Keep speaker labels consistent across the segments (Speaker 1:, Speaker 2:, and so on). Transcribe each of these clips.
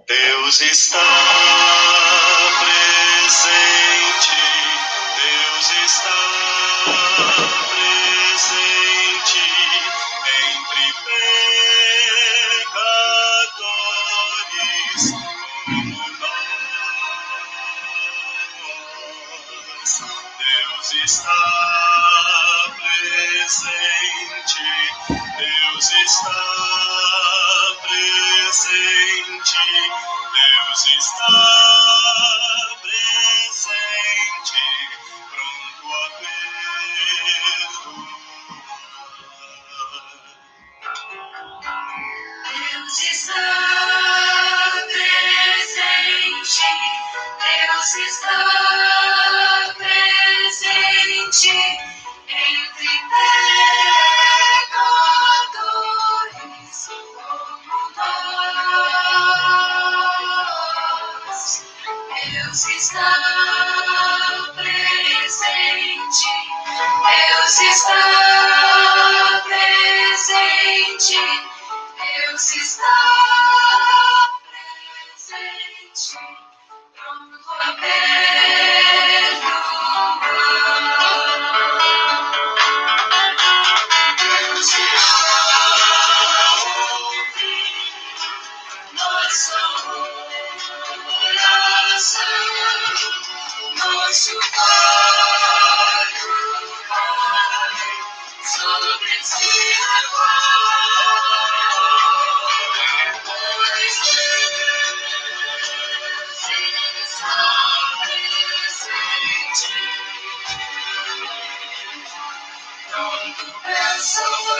Speaker 1: Deus está presente, Deus está presente entre pecadores como nós. Deus está presente, Deus está presente, Deus está presente, pronto a perdoar. Deus está presente, Deus está presente entre pecadores como nós. Deus está presente, Deus está presente, Deus está presente, pronto a perdoar. Deus está ouvindo nossa oração, nosso Pai, sobre si pois Deus está presente, pronto para salvar,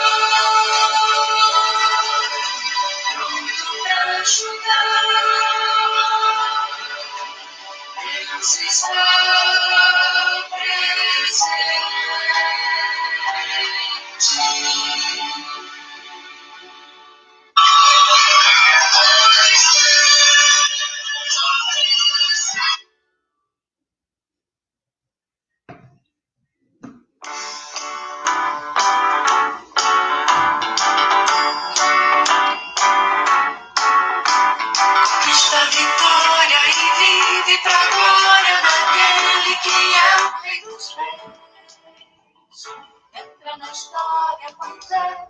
Speaker 1: pronto para ajudar. Deus está Cristo a vitória e vive pra glória daquele que é o Rei dos Reis. Entra na história com Zé.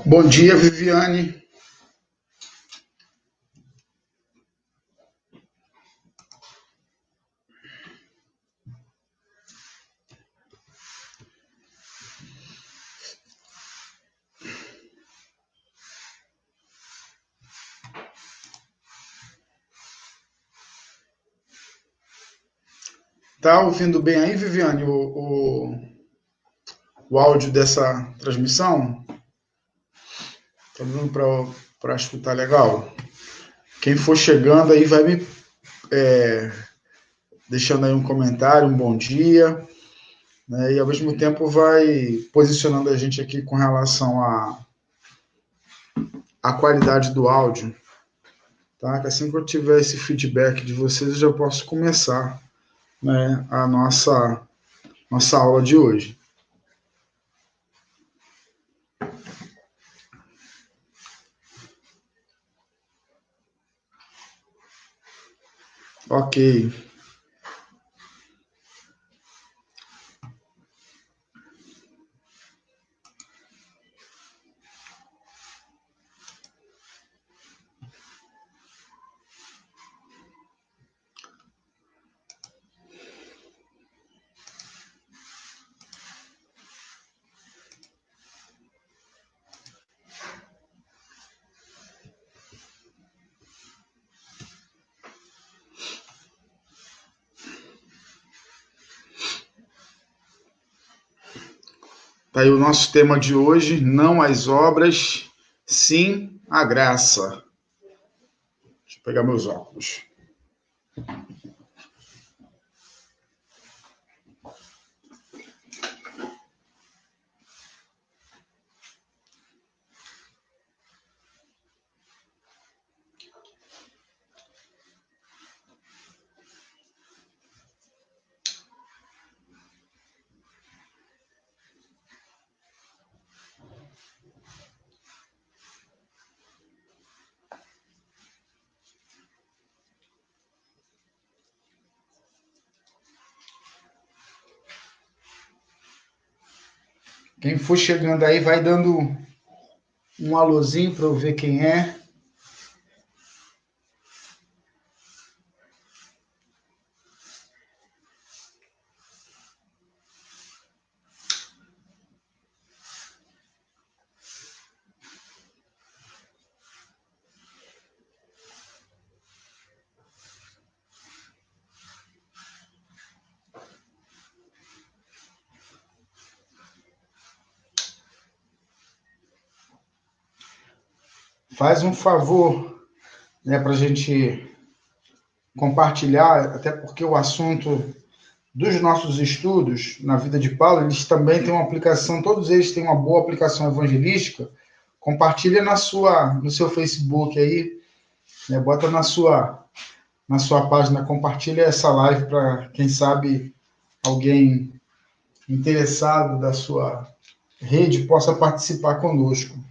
Speaker 2: Bom dia, Viviane. Tá ouvindo bem aí, Viviane, o áudio dessa transmissão? Tá dando para escutar legal? Quem for chegando aí vai me deixando aí um comentário, um bom dia, né? E ao mesmo tempo vai posicionando a gente aqui com relação à qualidade do áudio, tá? Que assim que eu tiver esse feedback de vocês, eu já posso começar, né, a nossa aula de hoje. Ok. Tá aí o nosso tema de hoje: não as obras, sim a graça. Deixa eu pegar meus óculos. Quem for chegando aí vai dando um alôzinho para eu ver quem é. Faz um favor, né, para a gente compartilhar, até porque o assunto dos nossos estudos na vida de Paulo, eles também têm uma aplicação, todos eles têm uma boa aplicação evangelística. Compartilha no seu Facebook aí, né, bota na sua página, compartilha essa live para, quem sabe, alguém interessado da sua rede possa participar conosco.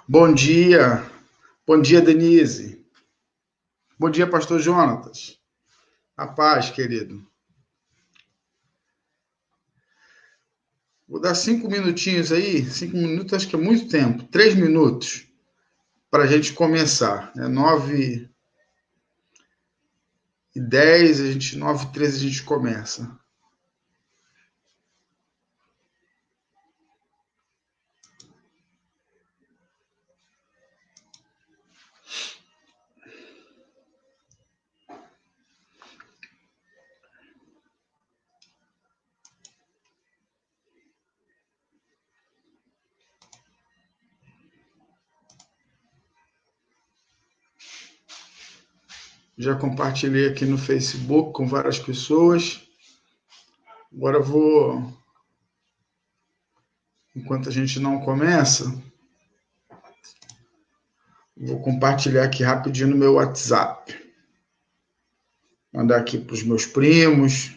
Speaker 2: Bom dia. Bom dia, Denise. Bom dia, pastor Jonatas. A paz, querido. Vou dar 5 minutinhos aí. 5 minutos, acho que é muito tempo. 3 minutos para a gente começar. 9h10, 9h13 a gente começa. Já compartilhei aqui no Facebook com várias pessoas. Agora enquanto a gente não começa, vou compartilhar aqui rapidinho no meu WhatsApp. Mandar aqui para os meus primos,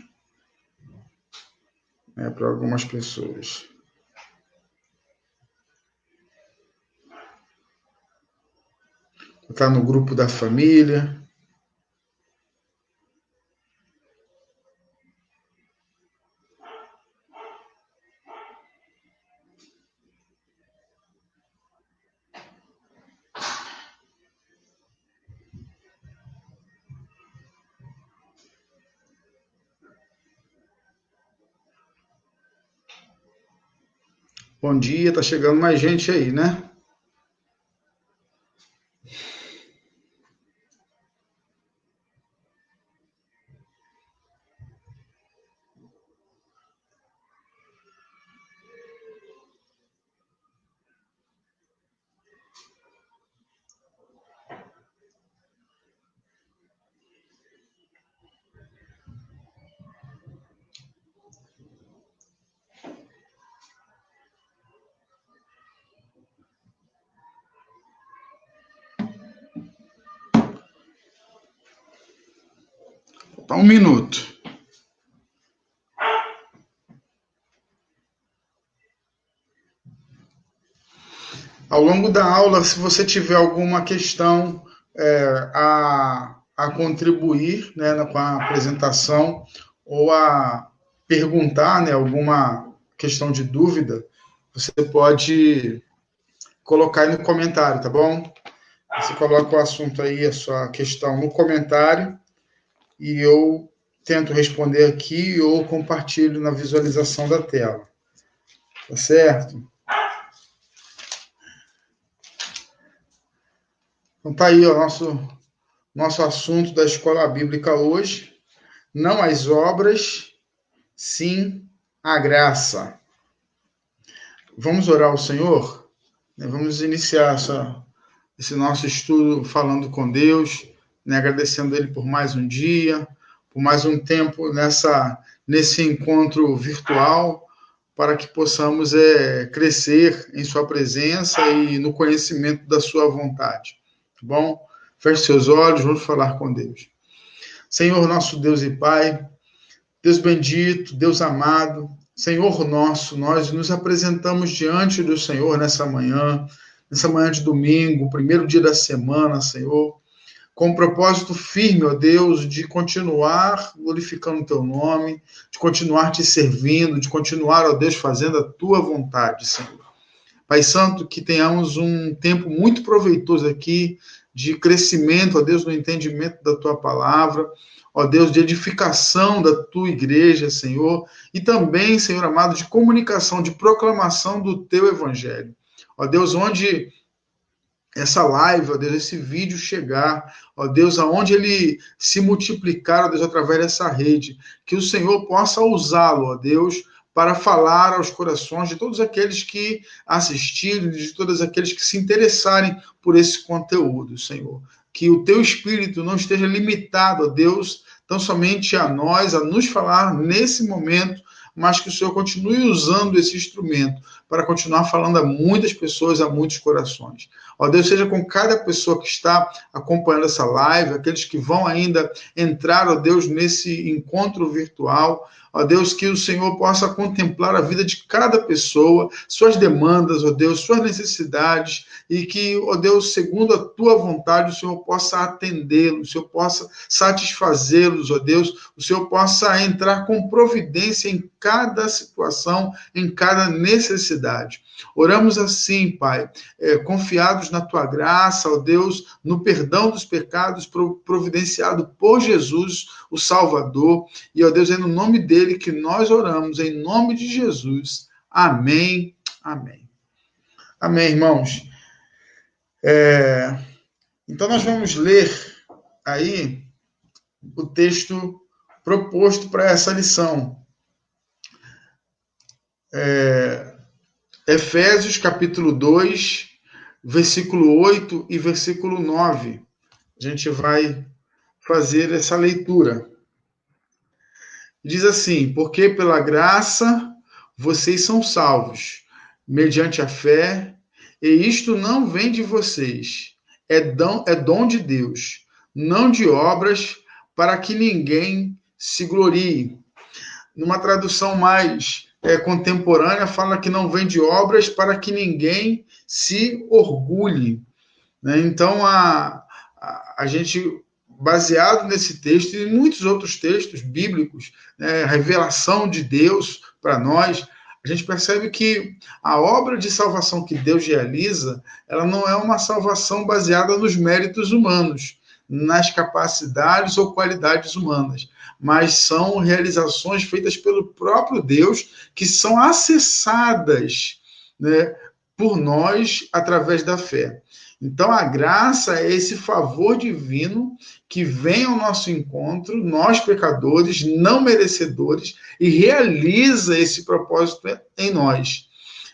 Speaker 2: né, para algumas pessoas. Está no grupo da família. Bom dia, tá chegando mais gente aí, né? Tá 1 minuto. Ao longo da aula, se você tiver alguma questão a contribuir, né, com a apresentação ou a perguntar, né, alguma questão de dúvida, você pode colocar aí no comentário, tá bom? Você coloca o assunto aí, a sua questão no comentário e eu tento responder aqui ou compartilho na visualização da tela. Tá certo? Então tá aí o nosso assunto da escola bíblica hoje. Não as obras, sim a graça. Vamos orar ao Senhor? Vamos iniciar esse nosso estudo falando com Deus, né, agradecendo Ele por mais um dia, por mais um tempo nesse encontro virtual, para que possamos crescer em Sua presença e no conhecimento da Sua vontade. Tá bom? Feche seus olhos, vamos falar com Deus. Senhor, nosso Deus e Pai, Deus bendito, Deus amado, Senhor nosso, nós nos apresentamos diante do Senhor nessa manhã de domingo, primeiro dia da semana, Senhor, com um propósito firme, ó Deus, de continuar glorificando o Teu nome, de continuar Te servindo, de continuar, ó Deus, fazendo a Tua vontade, Senhor. Pai Santo, que tenhamos um tempo muito proveitoso aqui, de crescimento, ó Deus, no entendimento da Tua palavra, ó Deus, de edificação da Tua igreja, Senhor, e também, Senhor amado, de comunicação, de proclamação do Teu evangelho. Ó Deus, onde essa live, ó Deus, esse vídeo chegar, ó Deus, aonde ele se multiplicar, ó Deus, através dessa rede, que o Senhor possa usá-lo, ó Deus, para falar aos corações de todos aqueles que assistirem, de todos aqueles que se interessarem por esse conteúdo, Senhor. Que o Teu Espírito não esteja limitado, ó Deus, tão somente a nós, a nos falar nesse momento, mas que o Senhor continue usando esse instrumento para continuar falando a muitas pessoas, a muitos corações. Ó Deus, seja com cada pessoa que está acompanhando essa live, aqueles que vão ainda entrar, ó Deus, nesse encontro virtual. Ó Deus, que o Senhor possa contemplar a vida de cada pessoa, suas demandas, ó Deus, suas necessidades, e que, ó Deus, segundo a Tua vontade, o Senhor possa atendê-los, o Senhor possa satisfazê-los, ó Deus, o Senhor possa entrar com providência em cada situação, em cada necessidade. Oramos assim, Pai, confiados na Tua graça, ó Deus, no perdão dos pecados providenciado por Jesus, o Salvador, e, ó Deus, é no nome dele que nós oramos, em nome de Jesus. Amém, amém. Amém, irmãos. Então, nós vamos ler aí o texto proposto para essa lição. Efésios, capítulo 2, versículo 8 e versículo 9. A gente vai fazer essa leitura. Diz assim: porque pela graça vocês são salvos, mediante a fé, e isto não vem de vocês, é dom de Deus, não de obras, para que ninguém se glorie. Numa tradução mais contemporânea, fala que não vem de obras para que ninguém se orgulhe. né? Então, a gente, baseado nesse texto e em muitos outros textos bíblicos, né, a revelação de Deus para nós, a gente percebe que a obra de salvação que Deus realiza, ela não é uma salvação baseada nos méritos humanos, nas capacidades ou qualidades humanas, mas são realizações feitas pelo próprio Deus, que são acessadas, né, por nós através da fé. Então, a graça é esse favor divino que vem ao nosso encontro, nós pecadores, não merecedores, e realiza esse propósito em nós.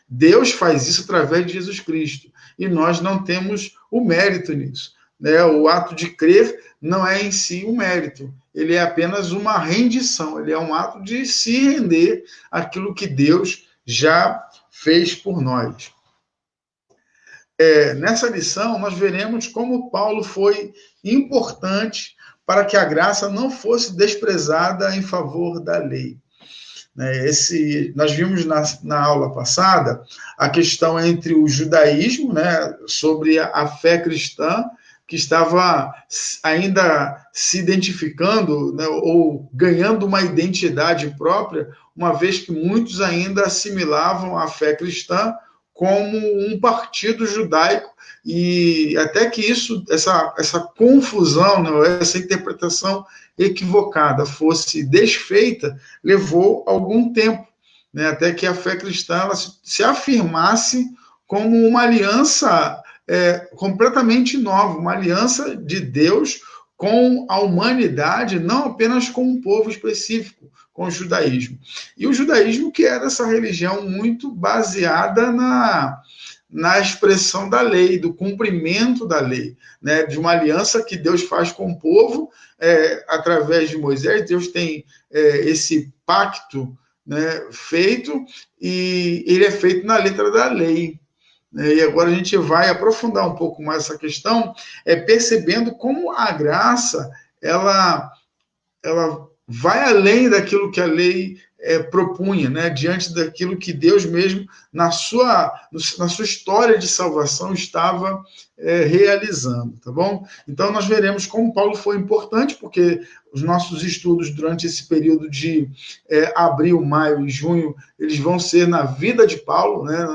Speaker 2: Deus faz isso através de Jesus Cristo, e nós não temos o mérito nisso, né? O ato de crer não é em si um mérito, ele é apenas uma rendição, ele é um ato de se render àquilo que Deus já fez por nós. Nessa lição, nós veremos como Paulo foi importante para que a graça não fosse desprezada em favor da lei. Nós vimos na aula passada a questão entre o judaísmo, né, sobre a fé cristã, que estava ainda se identificando, né, ou ganhando uma identidade própria, uma vez que muitos ainda assimilavam a fé cristã como um partido judaico, e até que essa confusão, né, essa interpretação equivocada fosse desfeita, levou algum tempo, né, até que a fé cristã ela se afirmasse como uma aliança completamente nova, uma aliança de Deus com a humanidade, não apenas com um povo específico, com o judaísmo. E o judaísmo que era essa religião muito baseada na expressão da lei, do cumprimento da lei, né? De uma aliança que Deus faz com o povo através de Moisés. Deus tem esse pacto, né, feito, e ele é feito na letra da lei. E agora a gente vai aprofundar um pouco mais essa questão, percebendo como a graça ela vai além daquilo que a lei propunha, né? Diante daquilo que Deus mesmo, na sua história de salvação, estava realizando, tá bom? Então, nós veremos como Paulo foi importante, porque os nossos estudos durante esse período de abril, maio e junho, eles vão ser na vida de Paulo, né?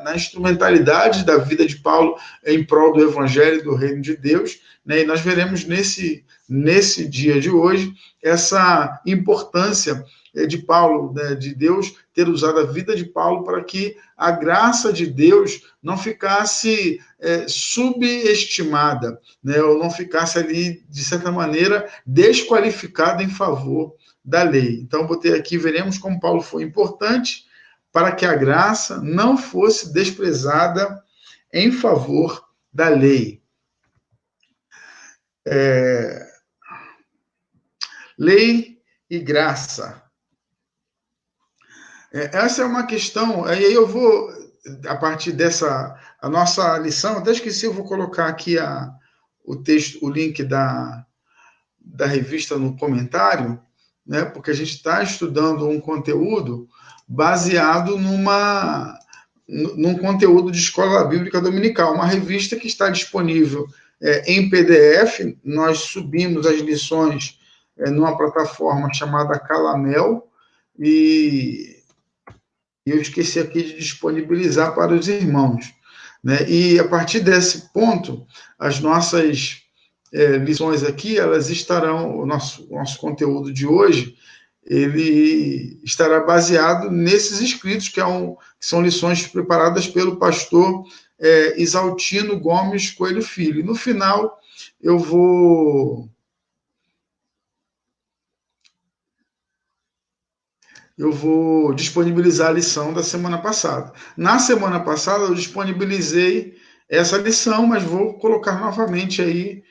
Speaker 2: Na instrumentalidade da vida de Paulo em prol do evangelho do reino de Deus, né? E nós veremos nesse dia de hoje essa importância de Paulo, né, de Deus ter usado a vida de Paulo para que a graça de Deus não ficasse subestimada, né, ou não ficasse ali, de certa maneira, desqualificada em favor da lei. Então, botei aqui, veremos como Paulo foi importante para que a graça não fosse desprezada em favor da lei. Lei e graça. Essa é uma questão, aí eu vou, a partir dessa, a nossa lição, até esqueci, eu vou colocar aqui o texto, o link da revista no comentário, né, porque a gente está estudando um conteúdo baseado num conteúdo de escola bíblica dominical, uma revista que está disponível em PDF. Nós subimos as lições numa plataforma chamada Calamel, e eu esqueci aqui de disponibilizar para os irmãos, né? E a partir desse ponto, as nossas lições aqui, elas estarão, o nosso conteúdo de hoje, ele estará baseado nesses escritos, que são lições preparadas pelo pastor Isaltino Gomes Coelho Filho. E no final, eu vou disponibilizar a lição da semana passada. Na semana passada, eu disponibilizei essa lição, mas vou colocar novamente aí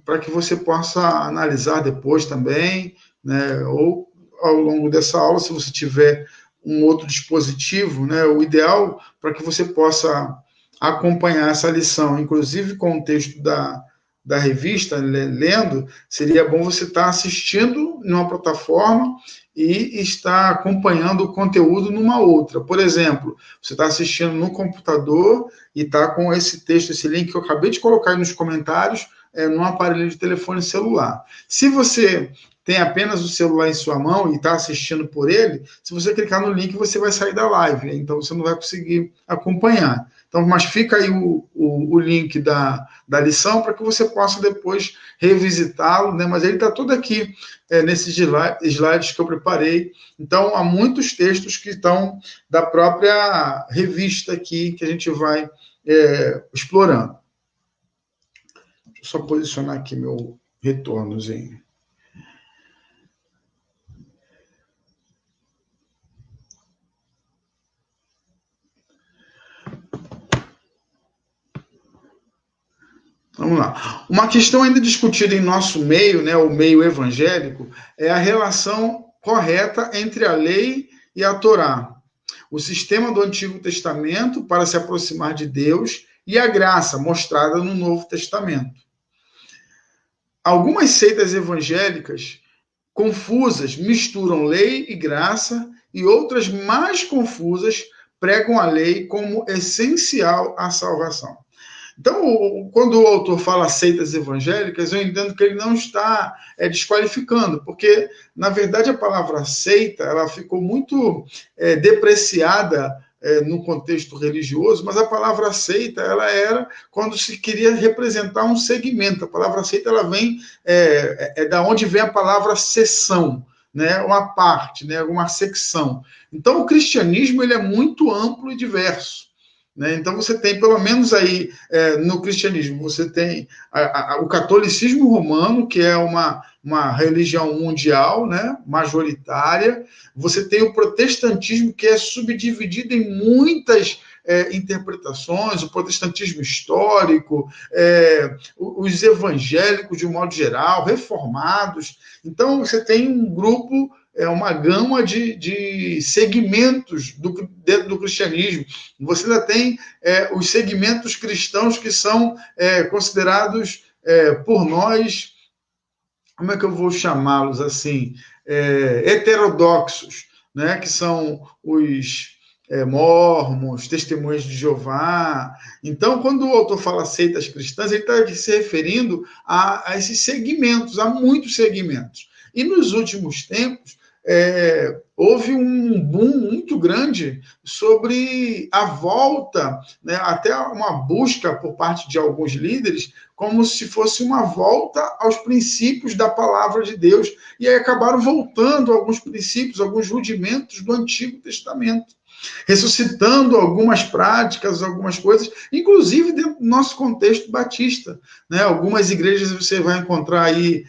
Speaker 2: para que você possa analisar depois também, né, ou ao longo dessa aula, se você tiver um outro dispositivo, né, o ideal para que você possa acompanhar essa lição, inclusive com o texto da da revista, lendo, seria bom você estar assistindo numa plataforma e estar acompanhando o conteúdo numa outra. Por exemplo, você está assistindo no computador e está com esse texto, esse link que eu acabei de colocar aí nos comentários, num aparelho de telefone celular. Se você tem apenas o celular em sua mão e está assistindo por ele, se você clicar no link, você vai sair da live, então você não vai conseguir acompanhar. Então, mas fica aí o link da lição para que você possa depois revisitá-lo, né? Mas ele está todo aqui nesses slides que eu preparei. Então, há muitos textos que estão da própria revista aqui que a gente vai explorando. Deixa eu só posicionar aqui meu retornozinho. Vamos lá. Uma questão ainda discutida em nosso meio, né, o meio evangélico, é a relação correta entre a lei e a Torá. O sistema do Antigo Testamento para se aproximar de Deus e a graça mostrada no Novo Testamento. Algumas seitas evangélicas confusas misturam lei e graça e outras mais confusas pregam a lei como essencial à salvação. Então, quando o autor fala seitas evangélicas, eu entendo que ele não está desqualificando, porque, na verdade, a palavra seita ela ficou muito depreciada no contexto religioso, mas a palavra seita ela era quando se queria representar um segmento. A palavra seita ela vem da onde vem a palavra seção, né, uma parte, né, uma secção. Então, o cristianismo ele é muito amplo e diverso. Então, você tem, pelo menos aí no cristianismo, você tem o catolicismo romano, que é uma religião mundial, né, majoritária. Você tem o protestantismo, que é subdividido em muitas interpretações, o protestantismo histórico, os evangélicos, de um modo geral, reformados. Então, você tem um grupo, uma gama de segmentos dentro do cristianismo. Você ainda tem os segmentos cristãos que são considerados por nós, como é que eu vou chamá-los assim? Heterodoxos, né? Que são os mormons, testemunhas de Jeová. Então, quando o autor fala seitas cristãs, ele está se referindo a esses segmentos, a muitos segmentos. E nos últimos tempos, houve um boom muito grande sobre a volta, né, até uma busca por parte de alguns líderes, como se fosse uma volta aos princípios da palavra de Deus, e aí acabaram voltando a alguns princípios, alguns rudimentos do Antigo Testamento, ressuscitando algumas práticas, algumas coisas, inclusive dentro do nosso contexto batista, né? Algumas igrejas você vai encontrar aí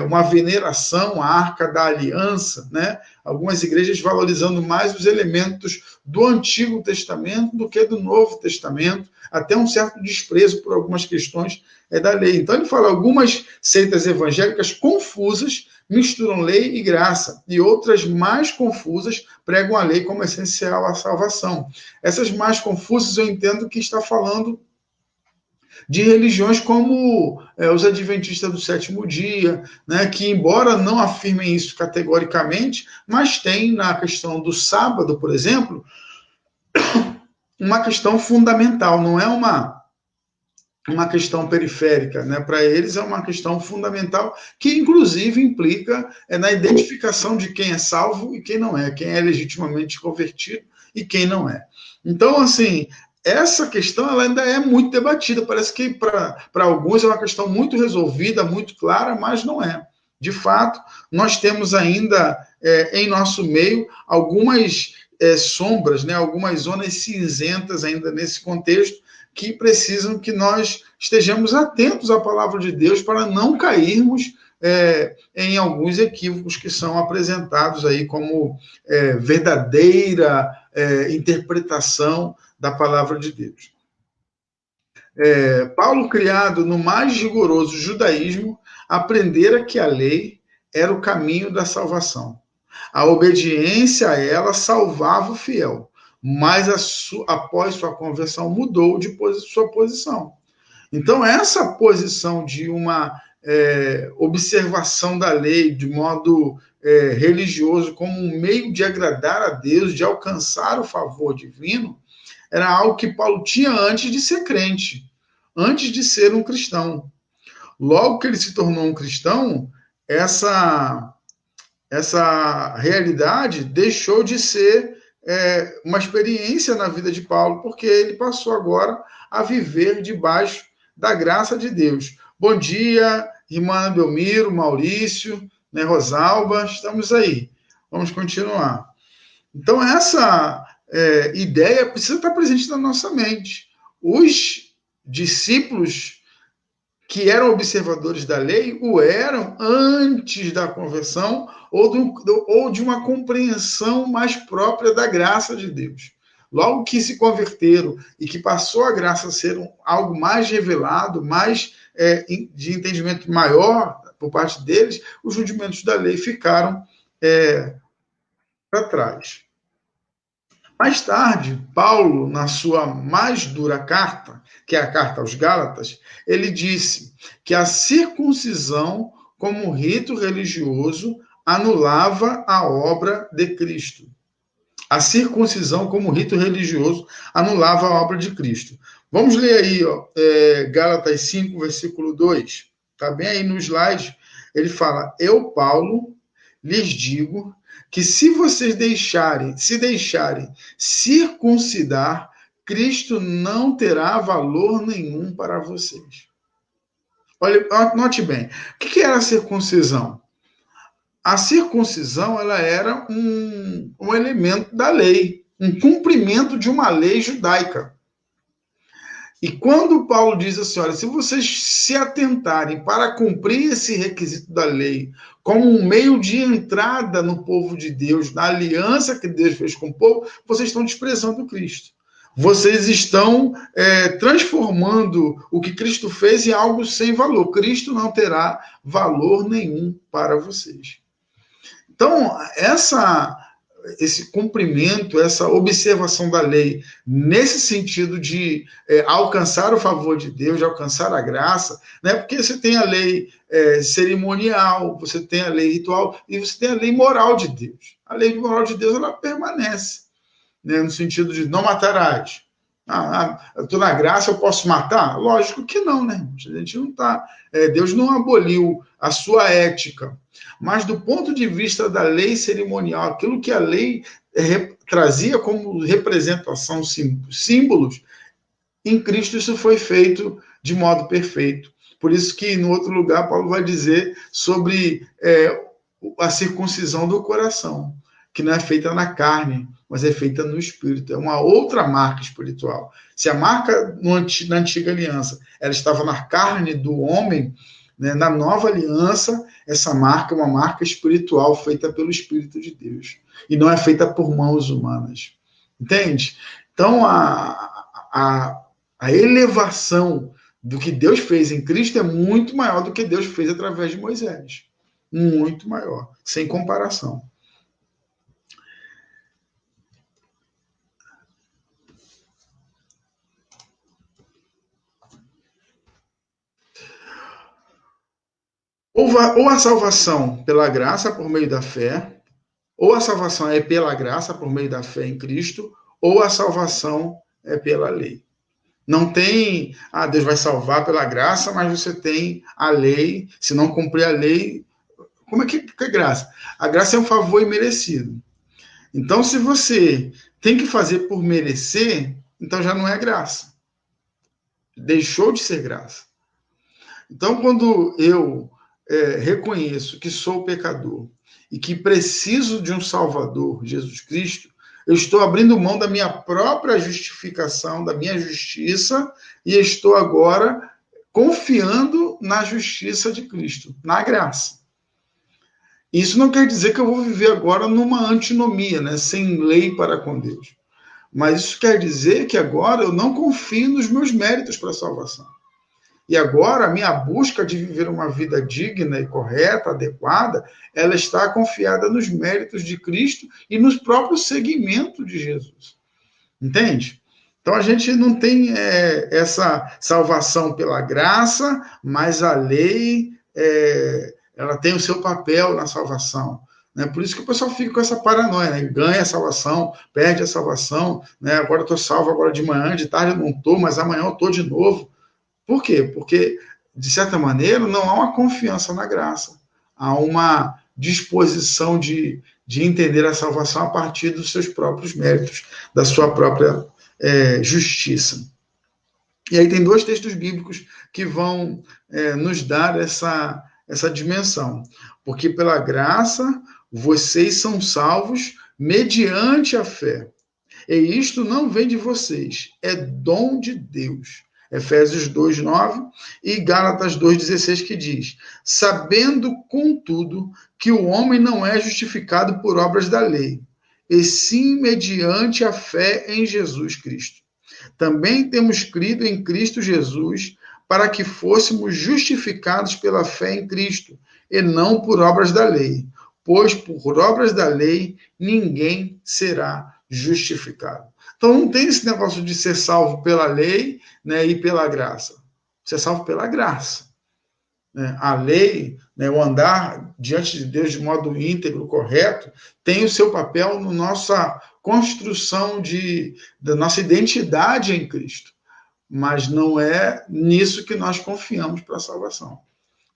Speaker 2: uma veneração à Arca da Aliança, né? Algumas igrejas valorizando mais os elementos do Antigo Testamento do que do Novo Testamento, até um certo desprezo por algumas questões da lei. Então ele fala, algumas seitas evangélicas confusas misturam lei e graça, e outras mais confusas pregam a lei como essencial à salvação. Essas mais confusas eu entendo que está falando de religiões como os adventistas do sétimo dia, né, que embora não afirmem isso categoricamente, mas tem na questão do sábado, por exemplo, uma questão fundamental, não é uma questão periférica, né? Para eles é uma questão fundamental que, inclusive, implica na identificação de quem é salvo e quem não é, quem é legitimamente convertido e quem não é. Então, assim, essa questão ela ainda é muito debatida. Parece que para alguns é uma questão muito resolvida, muito clara, mas não é. De fato, nós temos ainda em nosso meio algumas sombras, né? Algumas zonas cinzentas ainda nesse contexto, que precisam que nós estejamos atentos à palavra de Deus para não cairmos em alguns equívocos que são apresentados aí como verdadeira interpretação da palavra de Deus. Paulo, criado no mais rigoroso judaísmo, aprendera que a lei era o caminho da salvação. A obediência a ela salvava o fiel, mas após sua conversão mudou de sua posição. Então, essa posição de uma observação da lei de modo religioso como um meio de agradar a Deus, de alcançar o favor divino, era algo que Paulo tinha antes de ser crente, antes de ser um cristão. Logo que ele se tornou um cristão, essa realidade deixou de ser uma experiência na vida de Paulo, porque ele passou agora a viver debaixo da graça de Deus. Bom dia, irmã Belmiro, Maurício, né, Rosalba, estamos aí. Vamos continuar. Então, essa ideia precisa estar presente na nossa mente. Os discípulos que eram observadores da lei o eram antes da conversão ou de uma compreensão mais própria da graça de Deus. Logo que se converteram e que passou a graça a ser algo mais revelado, mais de entendimento maior por parte deles, os rudimentos da lei ficaram para trás. Mais tarde, Paulo, na sua mais dura carta, que é a carta aos Gálatas, ele disse que a circuncisão, como rito religioso, anulava a obra de Cristo. A circuncisão, como rito religioso, anulava a obra de Cristo. Vamos ler aí, Gálatas 5, versículo 2. Está bem aí no slide. Ele fala: Eu, Paulo, lhes digo que se vocês se deixarem circuncidar, Cristo não terá valor nenhum para vocês. Olha, note bem, o que era a circuncisão? A circuncisão ela era um elemento da lei, um cumprimento de uma lei judaica. E quando Paulo diz assim, olha, se vocês se atentarem para cumprir esse requisito da lei como um meio de entrada no povo de Deus, na aliança que Deus fez com o povo, vocês estão desprezando Cristo. Vocês estão transformando o que Cristo fez em algo sem valor. Cristo não terá valor nenhum para vocês. Então, esse cumprimento, essa observação da lei, nesse sentido de alcançar o favor de Deus, de alcançar a graça, né? Porque você tem a lei cerimonial, você tem a lei ritual e você tem a lei moral de Deus. A lei moral de Deus, ela permanece, né? No sentido de não matarás. Eu estou na graça, eu posso matar? Lógico que não, né? A gente não está. Deus não aboliu a sua ética. Mas do ponto de vista da lei cerimonial, aquilo que a lei trazia como representação, símbolos, em Cristo isso foi feito de modo perfeito. Por isso que, no outro lugar, Paulo vai dizer sobre a circuncisão do coração, que não é feita na carne, mas é feita no espírito. É uma outra marca espiritual. Se a marca na antiga aliança ela estava na carne do homem, né, na nova aliança, essa marca é uma marca espiritual feita pelo Espírito de Deus. E não é feita por mãos humanas. Entende? Então, a elevação do que Deus fez em Cristo é muito maior do que Deus fez através de Moisés. Muito maior, sem comparação. Ou a salvação pela graça por meio da fé, ou a salvação é pela graça por meio da fé em Cristo, ou a salvação é pela lei. Não tem, Deus vai salvar pela graça, mas você tem a lei, se não cumprir a lei, como é que é graça? A graça é um favor imerecido. Então, se você tem que fazer por merecer, então já não é graça. Deixou de ser graça. Então, quando eu reconheço que sou pecador e que preciso de um Salvador, Jesus Cristo, eu estou abrindo mão da minha própria justificação, da minha justiça, e estou agora confiando na justiça de Cristo, na graça. Isso não quer dizer que eu vou viver agora numa antinomia, né, sem lei para com Deus. Mas isso quer dizer que agora eu não confio nos meus méritos para a salvação. E agora a minha busca de viver uma vida digna e correta, adequada, ela está confiada nos méritos de Cristo e no próprio seguimento de Jesus. Entende? Então, a gente não tem essa salvação pela graça, mas a lei, ela tem o seu papel na salvação. Né? Por isso que o pessoal fica com essa paranoia, né? Ganha a salvação, perde a salvação, né? Agora eu estou salvo, agora de manhã, de tarde eu não estou, mas amanhã eu estou de novo. Por quê? Porque, de certa maneira, não há uma confiança na graça. Há uma disposição de entender a salvação a partir dos seus próprios méritos, da sua própria justiça. E aí tem 2 textos bíblicos que vão nos dar essa dimensão. Porque pela graça vocês são salvos mediante a fé. E isto não vem de vocês, é dom de Deus. Efésios 2:9 e Gálatas 2:16 que diz: sabendo, contudo, que o homem não é justificado por obras da lei, e sim mediante a fé em Jesus Cristo. Também temos crido em Cristo Jesus para que fôssemos justificados pela fé em Cristo, e não por obras da lei, pois por obras da lei ninguém será justificado. Então não tem esse negócio de ser salvo pela lei, né, e pela graça. Você é salvo pela graça. Né? A lei, né, o andar diante de Deus de modo íntegro, correto, tem o seu papel na nossa construção da nossa identidade em Cristo. Mas não é nisso que nós confiamos para a salvação.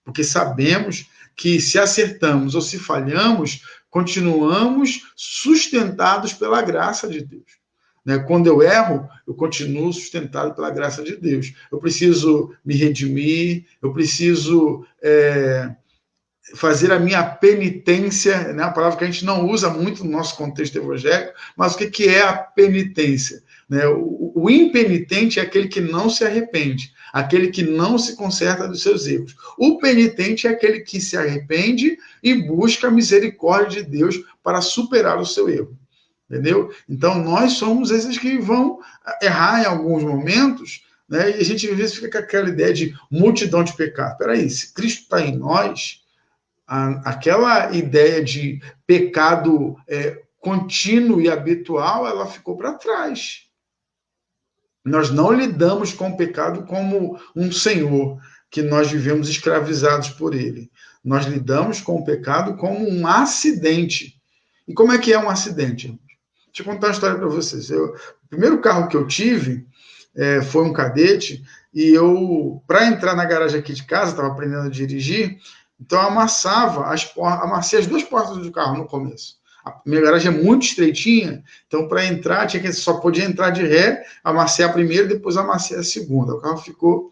Speaker 2: Porque sabemos que se acertamos ou se falhamos, continuamos sustentados pela graça de Deus. Né? Quando eu erro, eu continuo sustentado pela graça de Deus. Eu preciso me redimir, eu preciso fazer a minha penitência, né? Uma palavra que a gente não usa muito no nosso contexto evangélico, mas o que é a penitência? Né? O impenitente é aquele que não se arrepende, aquele que não se conserta dos seus erros. O penitente é aquele que se arrepende e busca a misericórdia de Deus para superar o seu erro. Entendeu? Então, nós somos esses que vão errar em alguns momentos, né? E a gente, às vezes, fica com aquela ideia de multidão de pecados. Peraí, se Cristo está em nós, aquela ideia de pecado contínuo e habitual, ela ficou para trás. Nós não lidamos com o pecado como um senhor, que nós vivemos escravizados por ele. Nós lidamos com o pecado como um acidente. E como é que é um acidente? Deixa eu contar uma história para vocês. O primeiro carro que eu tive foi um Cadete, e eu, para entrar na garagem aqui de casa, estava aprendendo a dirigir, então eu amassei as 2 portas do carro no começo. A minha garagem é muito estreitinha, então para entrar, só podia entrar de ré, amassei a primeira, depois amassei a segunda. O carro ficou...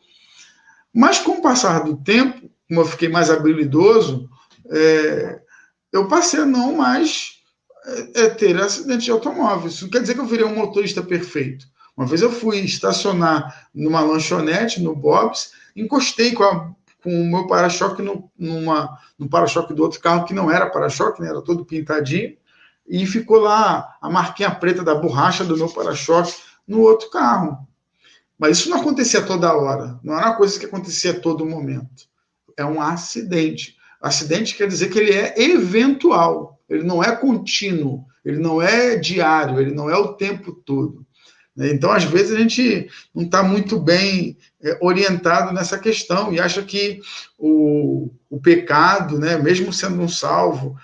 Speaker 2: Mas com o passar do tempo, como eu fiquei mais habilidoso, eu passei a não mais ter acidente de automóvel. Isso não quer dizer que eu virei um motorista perfeito. Uma vez eu fui estacionar numa lanchonete, no Bob's, encostei com o meu para-choque no para-choque do outro carro, que não era para-choque, né? Era todo pintadinho, e ficou lá a marquinha preta da borracha do meu para-choque no outro carro. Mas isso não acontecia toda hora, não era uma coisa que acontecia a todo momento. É um acidente. Acidente quer dizer que ele é eventual, ele não é contínuo, ele não é diário, ele não é o tempo todo. Então, às vezes, a gente não está muito bem orientado nessa questão e acha que o pecado, né, mesmo sendo um salvo,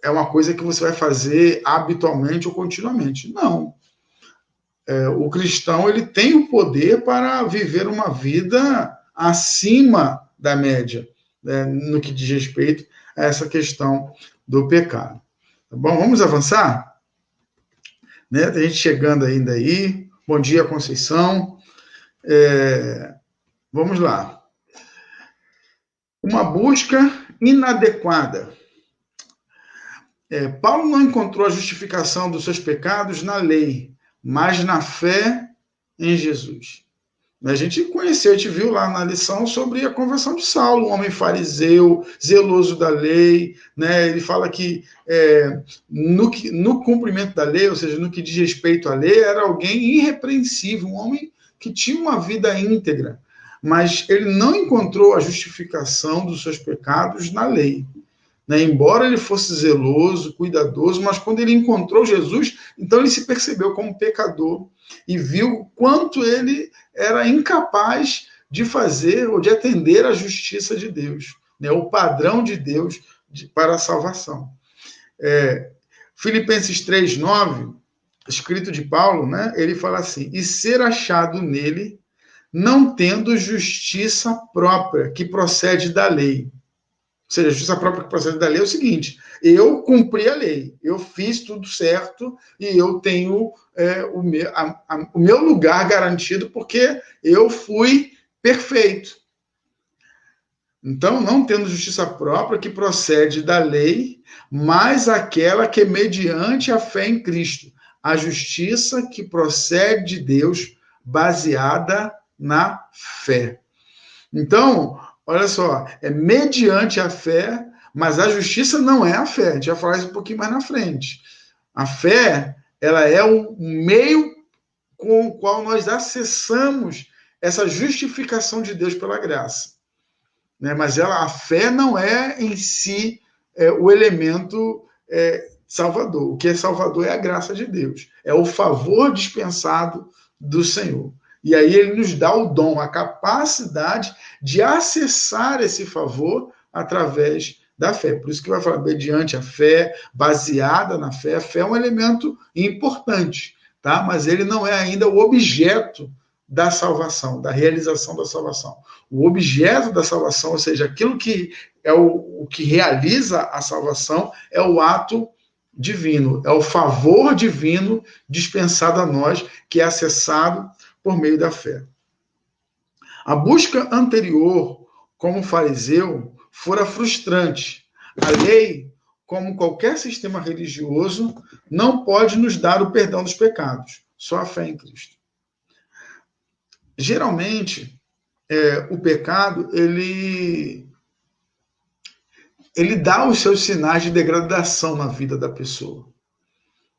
Speaker 2: é uma coisa que você vai fazer habitualmente ou continuamente. Não. O cristão, ele tem o poder para viver uma vida acima da média, né, no que diz respeito a essa questão do pecado. Tá bom? Vamos avançar? Né? Tem gente chegando ainda aí. Bom dia, Conceição. Vamos lá. Uma busca inadequada. Paulo não encontrou a justificação dos seus pecados na lei, mas na fé em Jesus. A gente conheceu, a gente viu lá na lição sobre a conversão de Saulo, um homem fariseu, zeloso da lei, né? Ele fala que no cumprimento da lei, ou seja, no que diz respeito à lei, era alguém irrepreensível, um homem que tinha uma vida íntegra, mas ele não encontrou a justificação dos seus pecados na lei. né? Embora ele fosse zeloso, cuidadoso, mas quando ele encontrou Jesus, então ele se percebeu como pecador e viu quanto ele era incapaz de fazer ou de atender à justiça de Deus, né? O padrão de Deus para a salvação. Filipenses 3:9, escrito de Paulo, né? Ele fala assim: e ser achado nele, não tendo justiça própria que procede da lei. Ou seja, a justiça própria que procede da lei é o seguinte: eu cumpri a lei, eu fiz tudo certo e eu tenho o meu lugar garantido porque eu fui perfeito. Então, não tendo justiça própria que procede da lei, mas aquela que é mediante a fé em Cristo, a justiça que procede de Deus, baseada na fé. Então, olha só, é mediante a fé, mas a justiça não é a fé. A gente vai falar isso um pouquinho mais na frente. A fé, ela é o meio com o qual nós acessamos essa justificação de Deus pela graça. Né? Mas a fé não é em si o elemento salvador. O que é salvador é a graça de Deus. É o favor dispensado do Senhor. E aí ele nos dá o dom, a capacidade de acessar esse favor através da fé. Por isso que vai falar mediante a fé, baseada na fé. A fé é um elemento importante, tá? Mas ele não é ainda o objeto da salvação, da realização da salvação. O objeto da salvação, ou seja, aquilo que é o que realiza a salvação, é o ato divino, é o favor divino dispensado a nós, que é acessado por meio da fé. A busca anterior, como fariseu, fora frustrante. A lei, como qualquer sistema religioso, não pode nos dar o perdão dos pecados, só a fé em Cristo. Geralmente, o pecado, ele dá os seus sinais de degradação na vida da pessoa.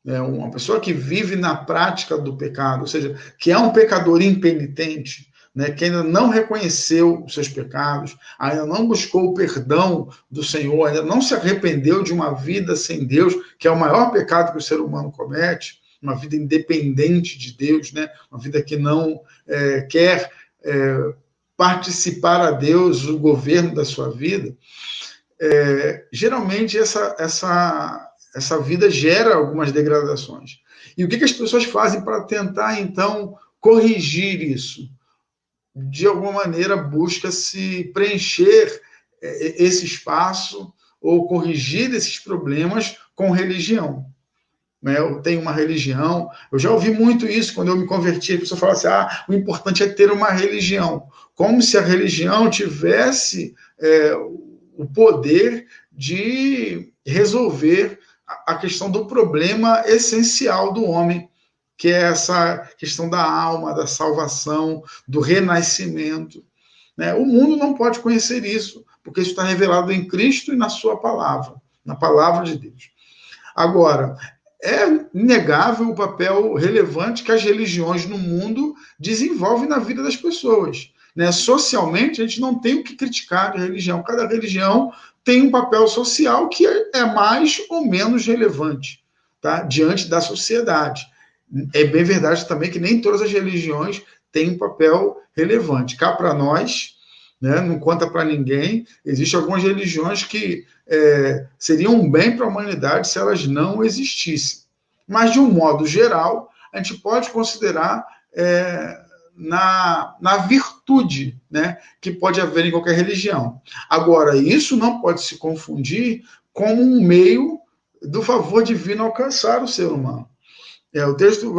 Speaker 2: Uma pessoa que vive na prática do pecado, ou seja, que é um pecador impenitente, né, que ainda não reconheceu os seus pecados, ainda não buscou o perdão do Senhor, ainda não se arrependeu de uma vida sem Deus, que é o maior pecado que o ser humano comete, uma vida independente de Deus, né, uma vida que não quer participar a Deus, o governo da sua vida. Geralmente essa vida gera algumas degradações. E o que as pessoas fazem para tentar, então, corrigir isso? De alguma maneira, busca-se preencher esse espaço ou corrigir esses problemas com religião. Eu tenho uma religião. Eu já ouvi muito isso quando eu me converti. A pessoa fala assim, o importante é ter uma religião. Como se a religião tivesse o poder de resolver a questão do problema essencial do homem, que é essa questão da alma, da salvação, do renascimento. O mundo não pode conhecer isso, porque isso está revelado em Cristo e na sua palavra, na palavra de Deus. Agora, é inegável o papel relevante que as religiões no mundo desenvolvem na vida das pessoas. Socialmente, a gente não tem o que criticar de religião. Cada religião tem um papel social que é mais ou menos relevante, tá? Diante da sociedade. É bem verdade também que nem todas as religiões têm um papel relevante. Cá para nós, não conta para ninguém, existem algumas religiões que seriam um bem para a humanidade se elas não existissem. Mas, de um modo geral, a gente pode considerar na virtude, que pode haver em qualquer religião. Agora, isso não pode se confundir com um meio do favor divino alcançar o ser humano. O texto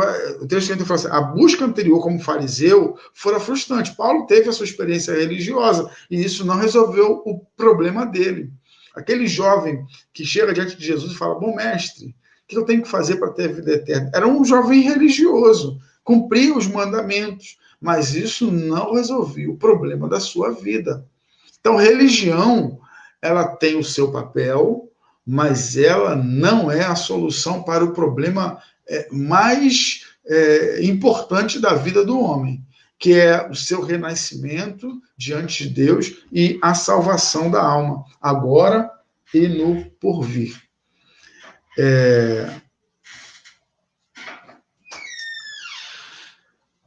Speaker 2: fala assim, a busca anterior como fariseu fora frustrante. Paulo teve a sua experiência religiosa e isso não resolveu o problema dele. Aquele jovem que chega diante de Jesus e fala, bom mestre, o que eu tenho que fazer para ter a vida eterna? Era um jovem religioso, cumpria os mandamentos, mas isso não resolvia o problema da sua vida. Então, religião, ela tem o seu papel, mas ela não é a solução para o problema mais importante da vida do homem, que é o seu renascimento diante de Deus e a salvação da alma, agora e no porvir.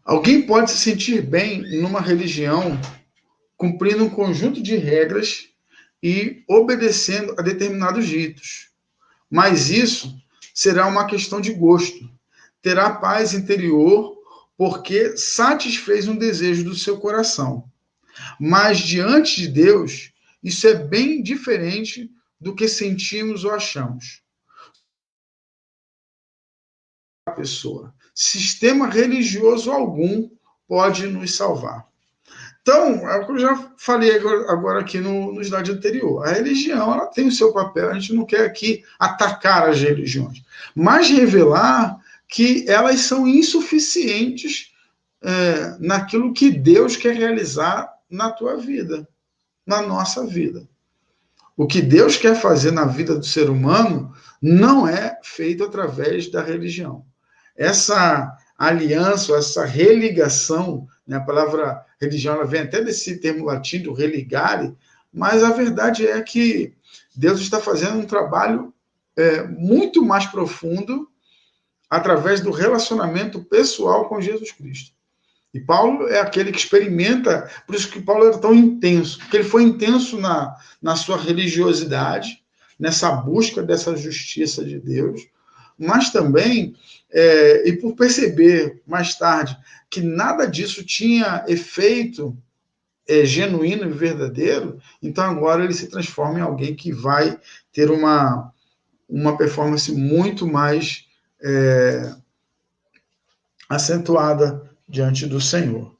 Speaker 2: Alguém pode se sentir bem numa religião cumprindo um conjunto de regras e obedecendo a determinados ritos. Mas isso será uma questão de gosto. Terá paz interior porque satisfez um desejo do seu coração. Mas diante de Deus, isso é bem diferente do que sentimos ou achamos. A pessoa, sistema religioso algum pode nos salvar. Então, é o que eu já falei agora aqui no slide anterior. A religião, ela tem o seu papel, a gente não quer aqui atacar as religiões, mas revelar que elas são insuficientes naquilo que Deus quer realizar na tua vida, na nossa vida. O que Deus quer fazer na vida do ser humano não é feito através da religião. Essa aliança, essa religação, né, a palavra religião ela vem até desse termo latino, religare, mas a verdade é que Deus está fazendo um trabalho muito mais profundo através do relacionamento pessoal com Jesus Cristo. E Paulo é aquele que experimenta, por isso que Paulo era tão intenso, porque ele foi intenso na sua religiosidade, nessa busca dessa justiça de Deus, mas também, e por perceber mais tarde que nada disso tinha efeito genuíno e verdadeiro, então agora ele se transforma em alguém que vai ter uma performance muito mais acentuada diante do Senhor.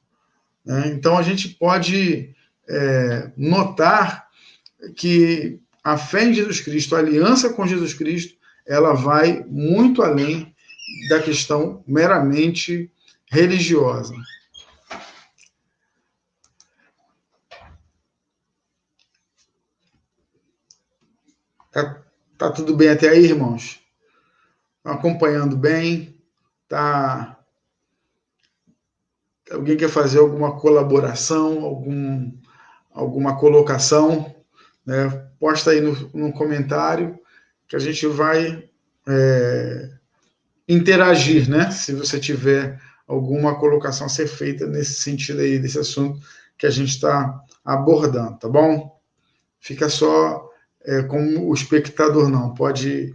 Speaker 2: Então a gente pode notar que a fé em Jesus Cristo, a aliança com Jesus Cristo, ela vai muito além da questão meramente religiosa. Tá tudo bem até aí, irmãos? Estão acompanhando bem? Alguém quer fazer alguma colaboração, alguma colocação? Né? Posta aí no comentário que a gente vai interagir, né? Se você tiver alguma colocação a ser feita nesse sentido aí, desse assunto que a gente está abordando, tá bom? Fica só como o espectador, não. Pode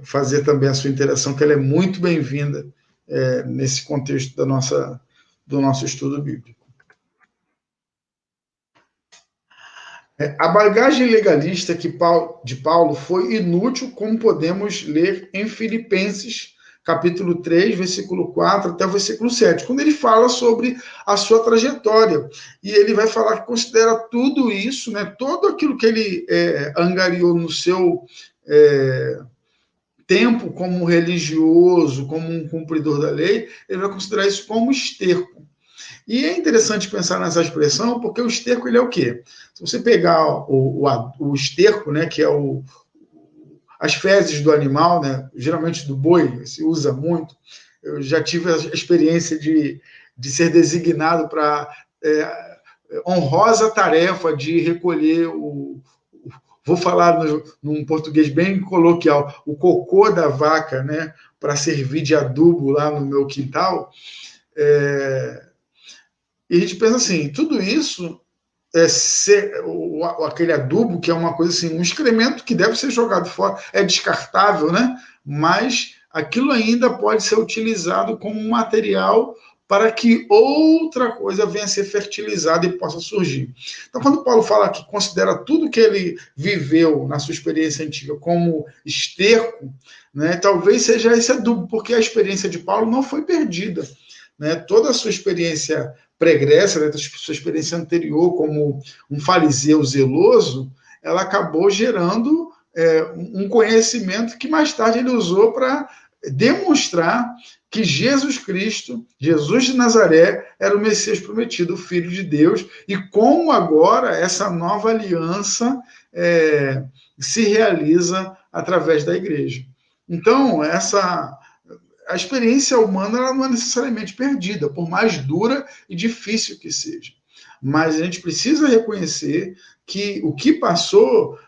Speaker 2: fazer também a sua interação, que ela é muito bem-vinda nesse contexto do nosso estudo bíblico. A bagagem legalista de Paulo foi inútil, como podemos ler em Filipenses, capítulo 3, versículo 4 até o versículo 7, quando ele fala sobre a sua trajetória. E ele vai falar que considera tudo isso, né, todo aquilo que ele angariou no seu tempo como religioso, como um cumpridor da lei, ele vai considerar isso como esterco. E é interessante pensar nessa expressão, porque o esterco ele é o quê? Se você pegar o esterco, né, que é as fezes do animal, né, geralmente do boi, se usa muito. Eu já tive a experiência de ser designado para honrosa tarefa de recolher vou falar num português bem coloquial, o cocô da vaca, né, para servir de adubo lá no meu quintal. E a gente pensa assim, tudo isso aquele adubo, que é uma coisa assim, um excremento que deve ser jogado fora, é descartável, né? Mas aquilo ainda pode ser utilizado como um material para que outra coisa venha a ser fertilizada e possa surgir. Então, quando Paulo fala que considera tudo que ele viveu na sua experiência antiga como esterco, né, talvez seja esse adubo, porque a experiência de Paulo não foi perdida. Né? Toda a sua experiência pregressa, né, sua experiência anterior como um fariseu zeloso, ela acabou gerando um conhecimento que mais tarde ele usou para demonstrar que Jesus Cristo, Jesus de Nazaré, era o Messias prometido, o Filho de Deus, e como agora essa nova aliança se realiza através da igreja. Então, a experiência humana ela não é necessariamente perdida, por mais dura e difícil que seja. Mas a gente precisa reconhecer que o que passou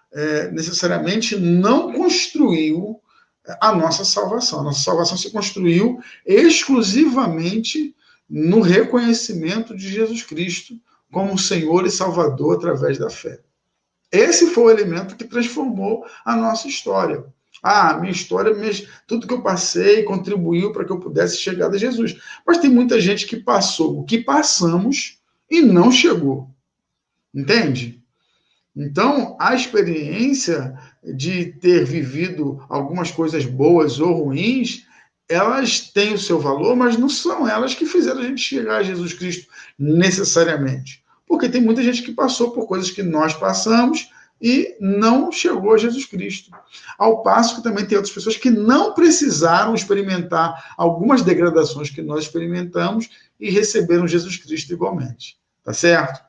Speaker 2: necessariamente não construiu a nossa salvação. A nossa salvação se construiu exclusivamente no reconhecimento de Jesus Cristo como Senhor e Salvador através da fé. Esse foi o elemento que transformou a nossa história. Minha história, tudo que eu passei contribuiu para que eu pudesse chegar a Jesus. Mas tem muita gente que passou o que passamos e não chegou. Entende? Então, a experiência de ter vivido algumas coisas boas ou ruins, elas têm o seu valor, mas não são elas que fizeram a gente chegar a Jesus Cristo necessariamente. Porque tem muita gente que passou por coisas que nós passamos e não chegou a Jesus Cristo. Ao passo que também tem outras pessoas que não precisaram experimentar algumas degradações que nós experimentamos e receberam Jesus Cristo igualmente. Tá certo?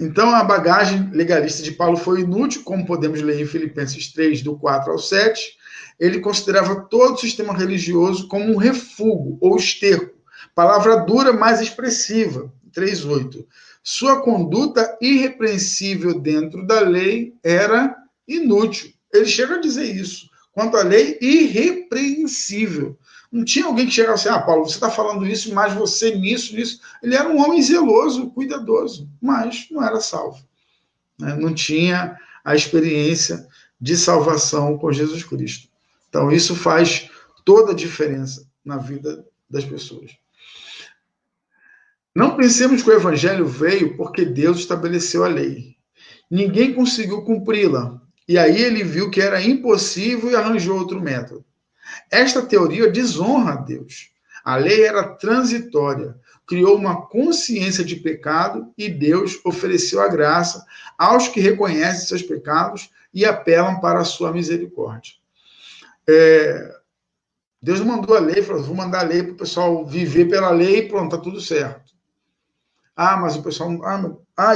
Speaker 2: Então, a bagagem legalista de Paulo foi inútil, como podemos ler em Filipenses 3, do 4 ao 7. Ele considerava todo o sistema religioso como um refúgio ou esterco, palavra dura, mas expressiva, 3:8. Sua conduta irrepreensível dentro da lei era inútil. Ele chega a dizer isso. Quanto à lei, irrepreensível. Não tinha alguém que chegasse assim, Paulo, você está falando isso, mas você nisso. Ele era um homem zeloso, cuidadoso, mas não era salvo. Não tinha a experiência de salvação com Jesus Cristo. Então, isso faz toda a diferença na vida das pessoas. Não pensemos que o evangelho veio porque Deus estabeleceu a lei. Ninguém conseguiu cumpri-la. E aí ele viu que era impossível e arranjou outro método. Esta teoria desonra a Deus. A lei era transitória, criou uma consciência de pecado e Deus ofereceu a graça aos que reconhecem seus pecados e apelam para a sua misericórdia. Deus não mandou a lei, falou, vou mandar a lei para o pessoal viver pela lei e pronto, está tudo certo. Mas o pessoal...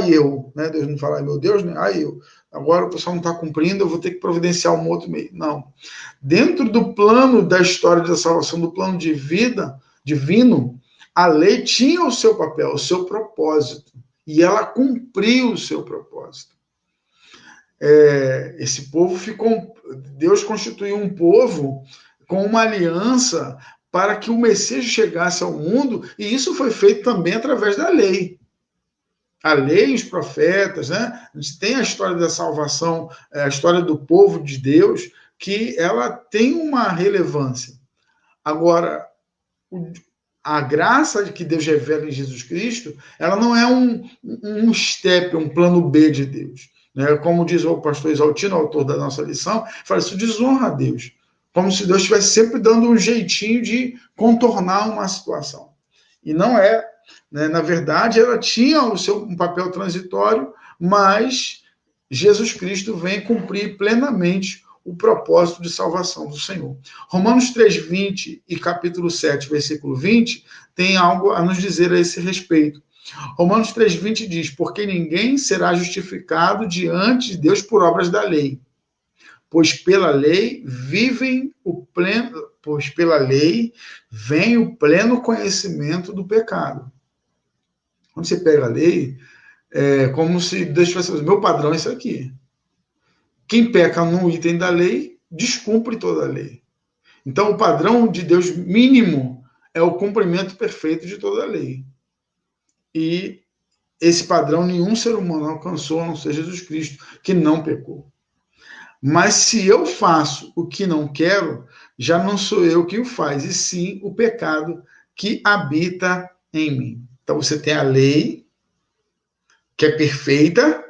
Speaker 2: eu, né? Deus não fala, meu Deus, né? Eu. Agora o pessoal não está cumprindo, eu vou ter que providenciar um outro meio. Não. Dentro do plano da história da salvação, do plano de vida divino, a lei tinha o seu papel, o seu propósito. E ela cumpriu o seu propósito. Esse povo ficou... Deus constituiu um povo com uma aliança para que o Messias chegasse ao mundo, e isso foi feito também através da lei. A lei e os profetas, né? A gente tem a história da salvação, a história do povo de Deus, que ela tem uma relevância. Agora, a graça que Deus revela em Jesus Cristo, ela não é um step, um plano B de Deus. Né? Como diz o pastor Exaltino, autor da nossa lição, fala, isso desonra a Deus. Como se Deus estivesse sempre dando um jeitinho de contornar uma situação. E não é. Né? Na verdade, ela tinha um papel transitório, mas Jesus Cristo vem cumprir plenamente o propósito de salvação do Senhor. Romanos 3:20 e capítulo 7, versículo 20, tem algo a nos dizer a esse respeito. Romanos 3:20 diz, porque ninguém será justificado diante de Deus por obras da lei, pois pela lei vem o pleno conhecimento do pecado. Quando você pega a lei, é como se Deus tivesse dizendo, meu padrão é isso aqui. Quem peca num item da lei, descumpre toda a lei. Então, o padrão de Deus mínimo é o cumprimento perfeito de toda a lei. E esse padrão nenhum ser humano alcançou, a não ser Jesus Cristo, que não pecou. Mas se eu faço o que não quero, já não sou eu que o faz, e sim o pecado que habita em mim. Então, você tem a lei, que é perfeita,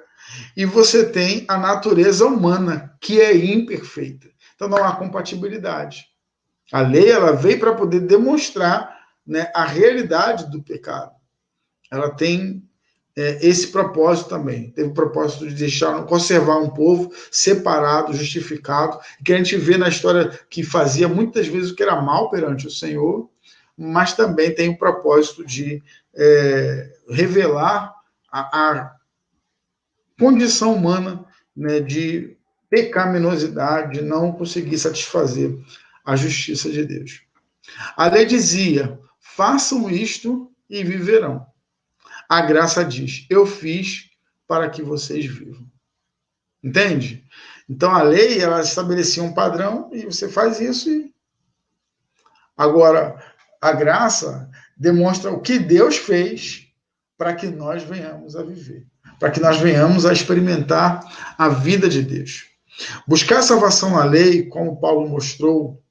Speaker 2: e você tem a natureza humana, que é imperfeita. Então, não há compatibilidade. A lei ela veio para poder demonstrar, né, a realidade do pecado. Ela tem esse propósito também. Teve o propósito de conservar um povo separado, justificado, que a gente vê na história que fazia muitas vezes o que era mal perante o Senhor, mas também tem o propósito de revelar a condição humana, né, de pecaminosidade, de não conseguir satisfazer a justiça de Deus. A lei dizia, façam isto e viverão. A graça diz, eu fiz para que vocês vivam. Entende? Então, a lei, ela estabelecia um padrão e você faz isso. Agora, a graça demonstra o que Deus fez para que nós venhamos a viver, para que nós venhamos a experimentar a vida de Deus. Buscar salvação na lei, como Paulo mostrou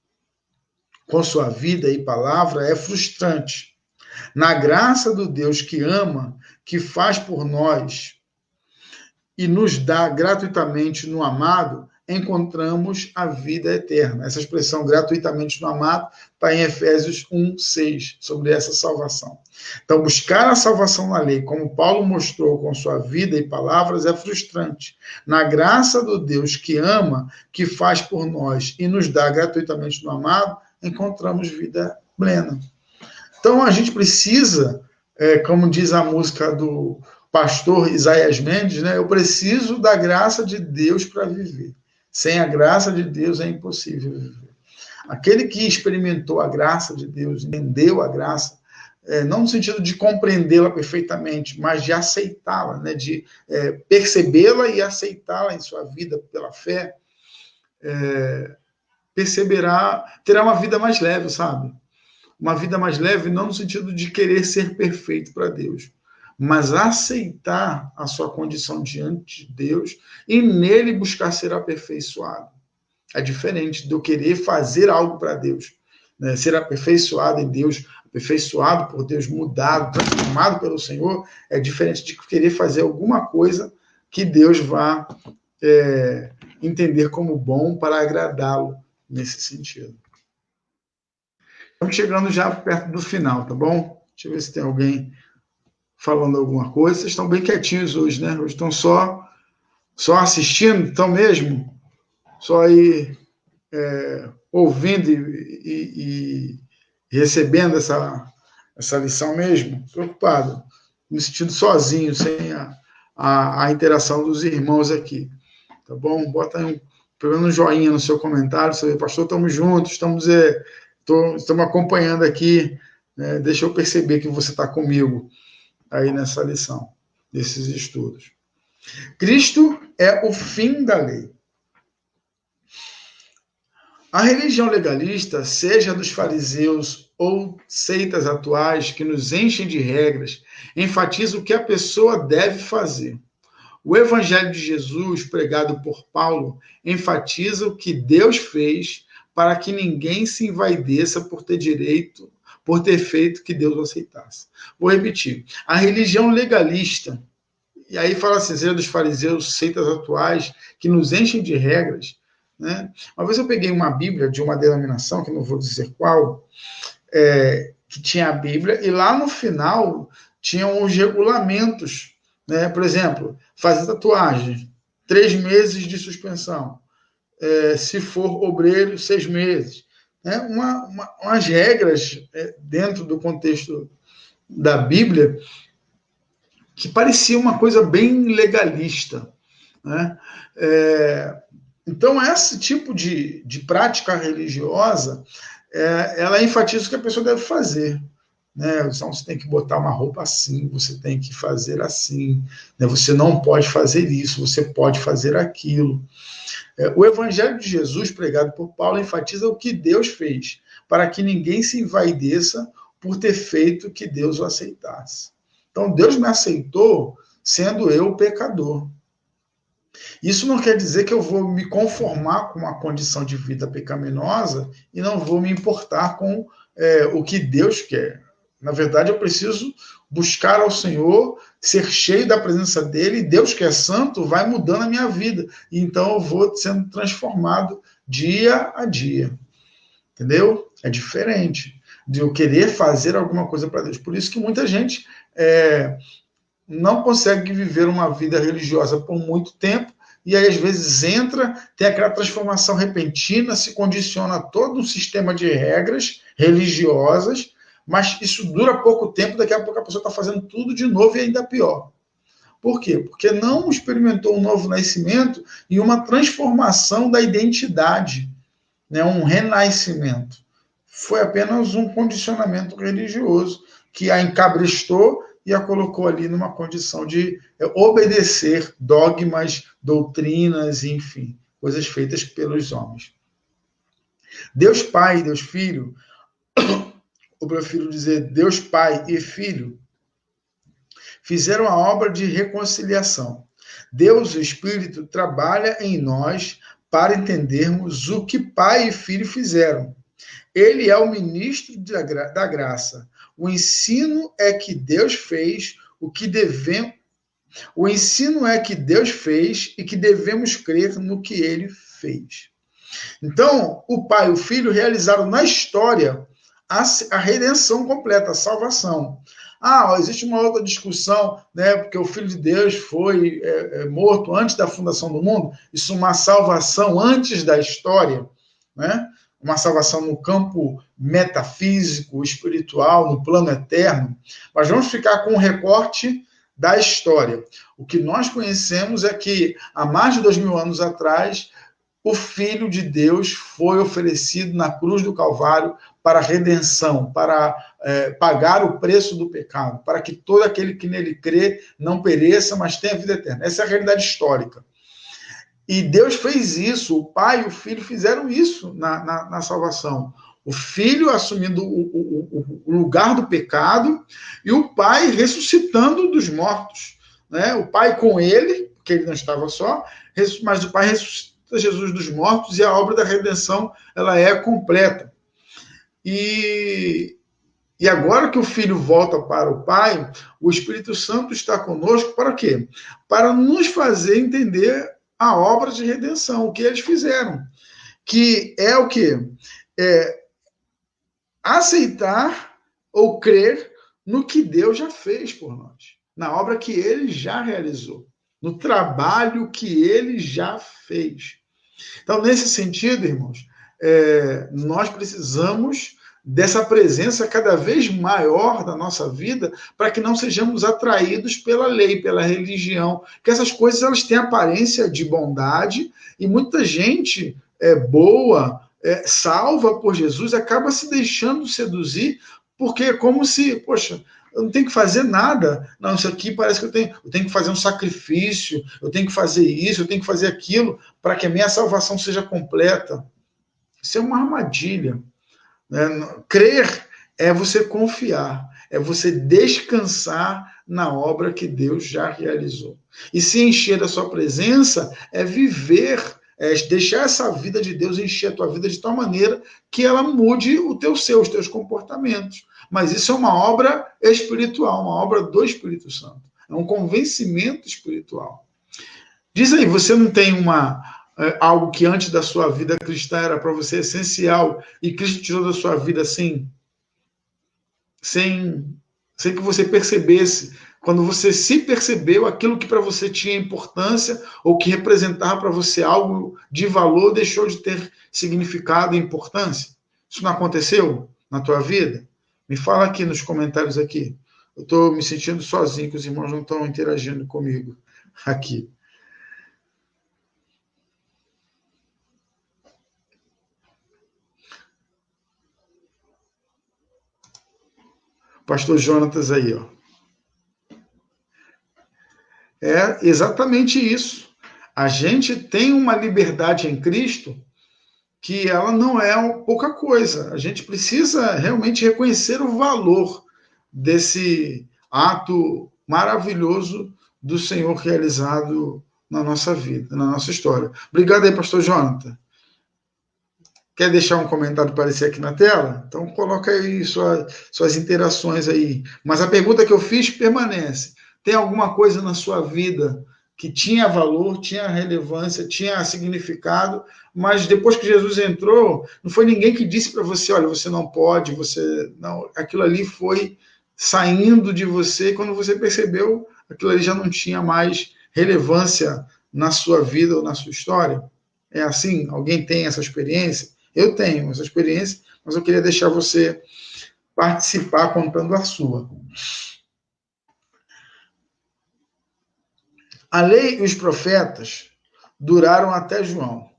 Speaker 2: com sua vida e palavra, é frustrante. Na graça do Deus que ama, que faz por nós e nos dá gratuitamente no amado, encontramos a vida eterna. Essa expressão gratuitamente no amado está em Efésios 1:6, sobre essa salvação. Então, buscar a salvação na lei, como Paulo mostrou com sua vida e palavras, é frustrante. Na graça do Deus que ama, que faz por nós e nos dá gratuitamente no amado, encontramos vida plena. Então, a gente precisa, como diz a música do pastor Isaías Mendes, né? Eu preciso da graça de Deus para viver. Sem a graça de Deus é impossível viver. Aquele que experimentou a graça de Deus, entendeu a graça, não no sentido de compreendê-la perfeitamente, mas de aceitá-la, né? De percebê-la e aceitá-la em sua vida pela fé, terá uma vida mais leve, sabe? Uma vida mais leve não no sentido de querer ser perfeito para Deus, mas aceitar a sua condição diante de Deus e nele buscar ser aperfeiçoado. É diferente de eu querer fazer algo para Deus, né? Ser aperfeiçoado em Deus, aperfeiçoado por Deus, mudado, transformado pelo Senhor, é diferente de querer fazer alguma coisa que Deus vá entender como bom para agradá-lo nesse sentido. Estamos chegando já perto do final, tá bom? Deixa eu ver se tem alguém falando alguma coisa. Vocês estão bem quietinhos hoje, né? Hoje estão só assistindo, estão mesmo? Só aí ouvindo e recebendo essa lição mesmo? Preocupado, me sentindo sozinho, sem a interação dos irmãos aqui. Tá bom? Bota aí pelo menos um joinha no seu comentário, você vê, pastor, estamos juntos, estamos acompanhando aqui, né? Deixa eu perceber que você está comigo aí nessa lição, nesses estudos. Cristo é o fim da lei. A religião legalista, seja dos fariseus ou seitas atuais que nos enchem de regras, enfatiza o que a pessoa deve fazer. O Evangelho de Jesus, pregado por Paulo, enfatiza o que Deus fez para que ninguém se envaideça por ter feito que Deus o aceitasse. Vou repetir. A religião legalista, e aí fala assim, seja dos fariseus, seitas atuais, que nos enchem de regras, né? Uma vez eu peguei uma Bíblia de uma denominação, que não vou dizer qual, que tinha a Bíblia, e lá no final tinham os regulamentos, né? Por exemplo, fazer tatuagem, 3 meses de suspensão. Se for obreiro, 6 meses. Umas regras dentro do contexto da Bíblia que parecia uma coisa bem legalista, né? Então, esse tipo de prática religiosa, ela enfatiza o que a pessoa deve fazer. Né? Então, você tem que botar uma roupa assim, você tem que fazer assim, né? Você não pode fazer isso, você pode fazer aquilo. O Evangelho de Jesus, pregado por Paulo, enfatiza o que Deus fez, para que ninguém se envaideça por ter feito que Deus o aceitasse. Então, Deus me aceitou sendo eu pecador. Isso não quer dizer que eu vou me conformar com uma condição de vida pecaminosa e não vou me importar com o que Deus quer. Na verdade, eu preciso buscar ao Senhor, ser cheio da presença dele, e Deus, que é santo, vai mudando a minha vida. Então, eu vou sendo transformado dia a dia. Entendeu? É diferente de eu querer fazer alguma coisa para Deus. Por isso que muita gente não consegue viver uma vida religiosa por muito tempo, e aí às vezes tem aquela transformação repentina, se condiciona a todo um sistema de regras religiosas, mas isso dura pouco tempo, daqui a pouco a pessoa está fazendo tudo de novo e ainda pior. Por quê? Porque não experimentou um novo nascimento e uma transformação da identidade, né? Um renascimento. Foi apenas um condicionamento religioso que a encabrestou e a colocou ali numa condição de obedecer dogmas, doutrinas, enfim, coisas feitas pelos homens. Deus Pai e Deus Filho, eu prefiro dizer Deus Pai e Filho, fizeram a obra de reconciliação. Deus, o Espírito, trabalha em nós para entendermos o que Pai e Filho fizeram. Ele é o ministro da graça. O ensino é que Deus fez o que devemos. O ensino é que Deus fez e que devemos crer no que ele fez. Então, o Pai e o Filho realizaram na história a redenção completa, a salvação. Existe uma outra discussão, né? Porque o Filho de Deus foi morto antes da fundação do mundo. Isso é uma salvação antes da história, né? Uma salvação no campo metafísico, espiritual, no plano eterno. Mas vamos ficar com um recorte da história. O que nós conhecemos é que, há mais de 2000 anos atrás, o Filho de Deus foi oferecido na cruz do Calvário para a redenção, para pagar o preço do pecado, para que todo aquele que nele crê não pereça, mas tenha vida eterna. Essa é a realidade histórica. E Deus fez isso, o Pai e o Filho fizeram isso na salvação. O Filho assumindo o lugar do pecado e o Pai ressuscitando dos mortos. Né? O Pai com ele, porque ele não estava só, mas o Pai ressuscitou Jesus dos mortos e a obra da redenção ela é completa. E agora que o Filho volta para o Pai, o Espírito Santo está conosco para quê? Para nos fazer entender a obra de redenção, o que eles fizeram. Que é o quê? Aceitar ou crer no que Deus já fez por nós, na obra que ele já realizou, no trabalho que ele já fez. Então, nesse sentido, irmãos, nós precisamos dessa presença cada vez maior da nossa vida para que não sejamos atraídos pela lei, pela religião, que essas coisas elas têm aparência de bondade e muita gente boa, salva por Jesus, acaba se deixando seduzir porque é como se, poxa, eu não tenho que fazer nada. Não, isso aqui parece que eu tenho que fazer um sacrifício, eu tenho que fazer isso, eu tenho que fazer aquilo para que a minha salvação seja completa. Isso é uma armadilha. Crer é você confiar, é você descansar na obra que Deus já realizou. E se encher da sua presença é viver, deixar essa vida de Deus encher a tua vida de tal maneira que ela mude os teus comportamentos. Mas isso é uma obra espiritual, uma obra do Espírito Santo. É um convencimento espiritual. Diz aí, você não tem algo que antes da sua vida cristã era para você essencial e Cristo tirou da sua vida assim, sem que você percebesse? Quando você se percebeu, aquilo que para você tinha importância ou que representava para você algo de valor deixou de ter significado e importância? Isso não aconteceu na tua vida? Me fala aqui nos comentários aqui. Eu estou me sentindo sozinho, que os irmãos não estão interagindo comigo aqui. Pastor Jonatas aí, ó. É exatamente isso. A gente tem uma liberdade em Cristo que ela não é pouca coisa. A gente precisa realmente reconhecer o valor desse ato maravilhoso do Senhor realizado na nossa vida, na nossa história. Obrigado aí, pastor Jonathan. Quer deixar um comentário aparecer aqui na tela? Então coloca aí suas interações aí. Mas a pergunta que eu fiz permanece. Tem alguma coisa na sua vida que tinha valor, tinha relevância, tinha significado, mas depois que Jesus entrou, não foi ninguém que disse para você, olha, você não pode, não, aquilo ali foi saindo de você, e quando você percebeu, aquilo ali já não tinha mais relevância na sua vida ou na sua história. É assim? Alguém tem essa experiência? Eu tenho essa experiência, mas eu queria deixar você participar contando a sua. A lei e os profetas duraram até João.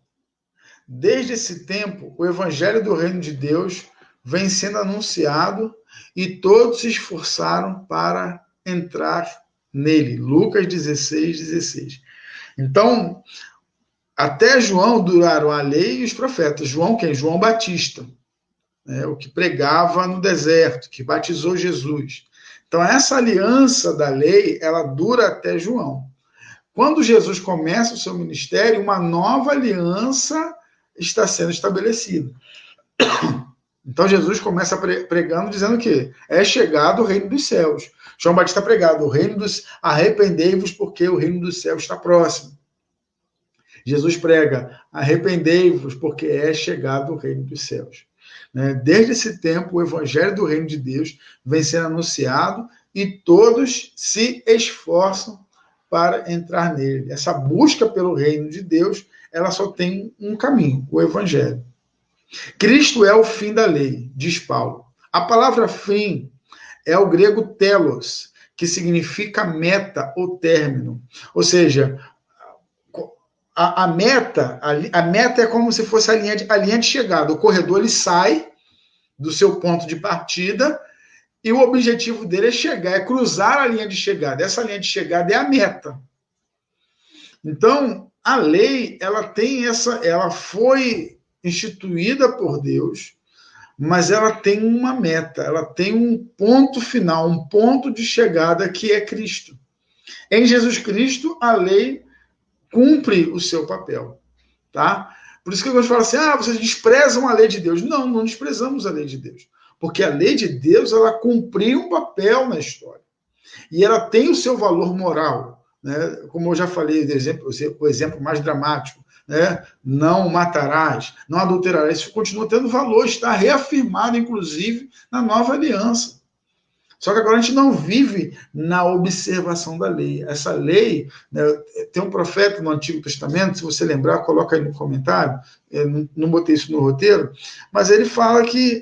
Speaker 2: Desde esse tempo, o evangelho do reino de Deus vem sendo anunciado e todos se esforçaram para entrar nele. Lucas 16, 16. Então, até João duraram a lei e os profetas. João quem? João Batista, né? O que pregava no deserto, que batizou Jesus. Então, essa aliança da lei, ela dura até João. Quando Jesus começa o seu ministério, uma nova aliança está sendo estabelecida. Então, Jesus começa pregando, dizendo que é chegado o reino dos céus. João Batista pregado, o reino dos... arrependei-vos porque o reino dos céus está próximo. Jesus prega, arrependei-vos porque é chegado o reino dos céus. Desde esse tempo, o evangelho do reino de Deus vem sendo anunciado e todos se esforçam para entrar nele. Essa busca pelo reino de Deus, ela só tem um caminho, o evangelho. Cristo é o fim da lei, diz Paulo. A palavra fim é o grego telos, que significa meta ou término. Ou seja, a meta é como se fosse a linha de chegada. O corredor ele sai do seu ponto de partida e o objetivo dele é chegar, é cruzar a linha de chegada. Essa linha de chegada é a meta. Então, a lei, ela foi instituída por Deus, mas ela tem uma meta, ela tem um ponto final, um ponto de chegada que é Cristo. Em Jesus Cristo, a lei cumpre o seu papel, tá? Por isso que eu falo assim, vocês desprezam a lei de Deus. Não, não desprezamos a lei de Deus, porque a lei de Deus, ela cumpriu um papel na história, e ela tem o seu valor moral, né? Como eu já falei, o exemplo mais dramático, né? Não matarás, não adulterarás, isso continua tendo valor, está reafirmado, inclusive, na nova aliança. Só que agora a gente não vive na observação da lei. Essa lei, né, tem um profeta no Antigo Testamento, se você lembrar, coloca aí no comentário, eu não botei isso no roteiro, mas ele fala que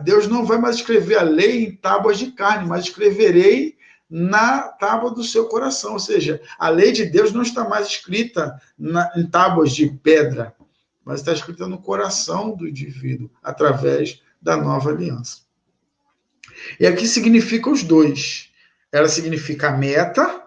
Speaker 2: Deus não vai mais escrever a lei em tábuas de carne, mas escreverei na tábua do seu coração. Ou seja, a lei de Deus não está mais escrita em tábuas de pedra, mas está escrita no coração do indivíduo, através da nova aliança. E aqui significa os dois. Ela significa a meta,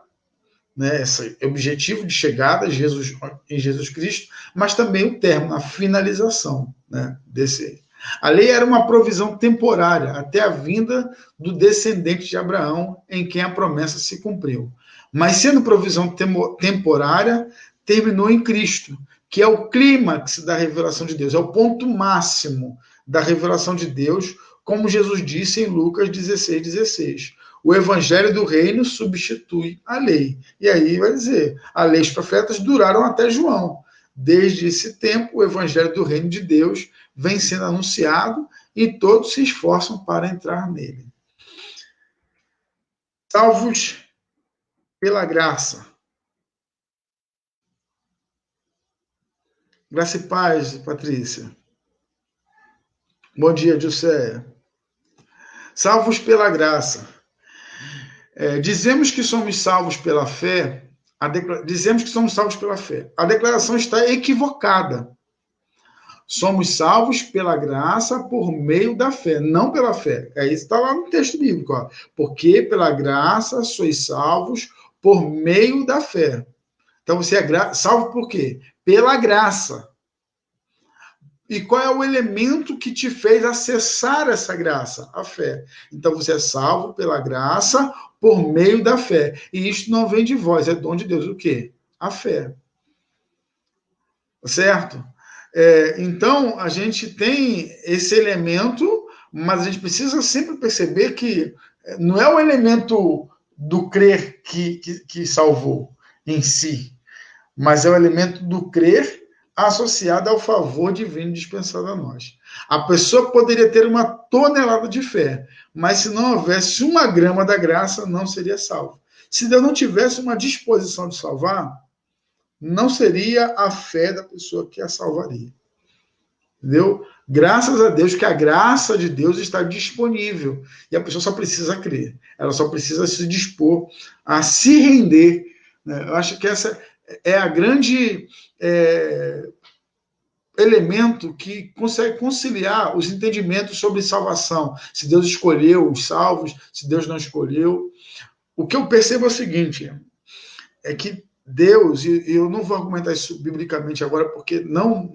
Speaker 2: né, esse objetivo de chegada em Jesus Cristo, mas também o termo, a finalização, né, desse. A lei era uma provisão temporária até a vinda do descendente de Abraão, em quem a promessa se cumpriu. Mas sendo provisão temporária, terminou em Cristo, que é o clímax da revelação de Deus, é o ponto máximo da revelação de Deus, como Jesus disse em Lucas 16, 16. O evangelho do reino substitui a lei. E aí vai dizer, a lei e os profetas duraram até João. Desde esse tempo, o evangelho do reino de Deus vem sendo anunciado e todos se esforçam para entrar nele. Salvos pela graça. Graça e paz, Patrícia. Bom dia, Jusceia. Salvos pela graça. Dizemos que somos salvos pela fé. Dizemos que somos salvos pela fé. A declaração está equivocada. Somos salvos pela graça por meio da fé, não pela fé. Isso está lá no texto bíblico. Ó. Porque pela graça sois salvos por meio da fé. Então você é salvo por quê? Pela graça. E qual é o elemento que te fez acessar essa graça? A fé. Então você é salvo pela graça por meio da fé. E isto não vem de vós, é dom de Deus. O quê? A fé. Certo? Então, a gente tem esse elemento, mas a gente precisa sempre perceber que não é o elemento do crer que salvou em si, mas é o elemento do crer associado ao favor divino dispensado a nós. A pessoa poderia ter uma tonelada de fé, mas se não houvesse 1 grama da graça, não seria salvo. Se Deus não tivesse uma disposição de salvar, não seria a fé da pessoa que a salvaria. Entendeu? Graças a Deus que a graça de Deus está disponível e a pessoa só precisa crer. Ela só precisa se dispor a se render. Né? Eu acho que essa é a grande elemento que consegue conciliar os entendimentos sobre salvação. Se Deus escolheu os salvos, se Deus não escolheu. o que eu percebo é o seguinte, é que Deus, e eu não vou argumentar isso biblicamente agora, porque não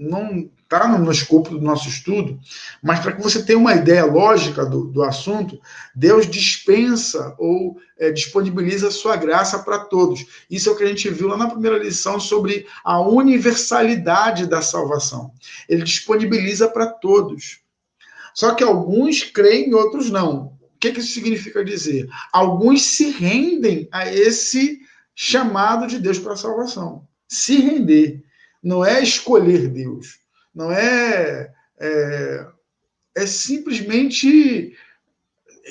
Speaker 2: está no escopo do nosso estudo, mas para que você tenha uma ideia lógica do assunto, Deus dispensa ou disponibiliza a sua graça para todos. Isso é o que a gente viu lá na primeira lição sobre a universalidade da salvação. Ele disponibiliza para todos. Só que alguns creem e outros não. O que isso significa dizer? Alguns se rendem a esse chamado de Deus para a salvação. Se render. Não é escolher Deus. Não é simplesmente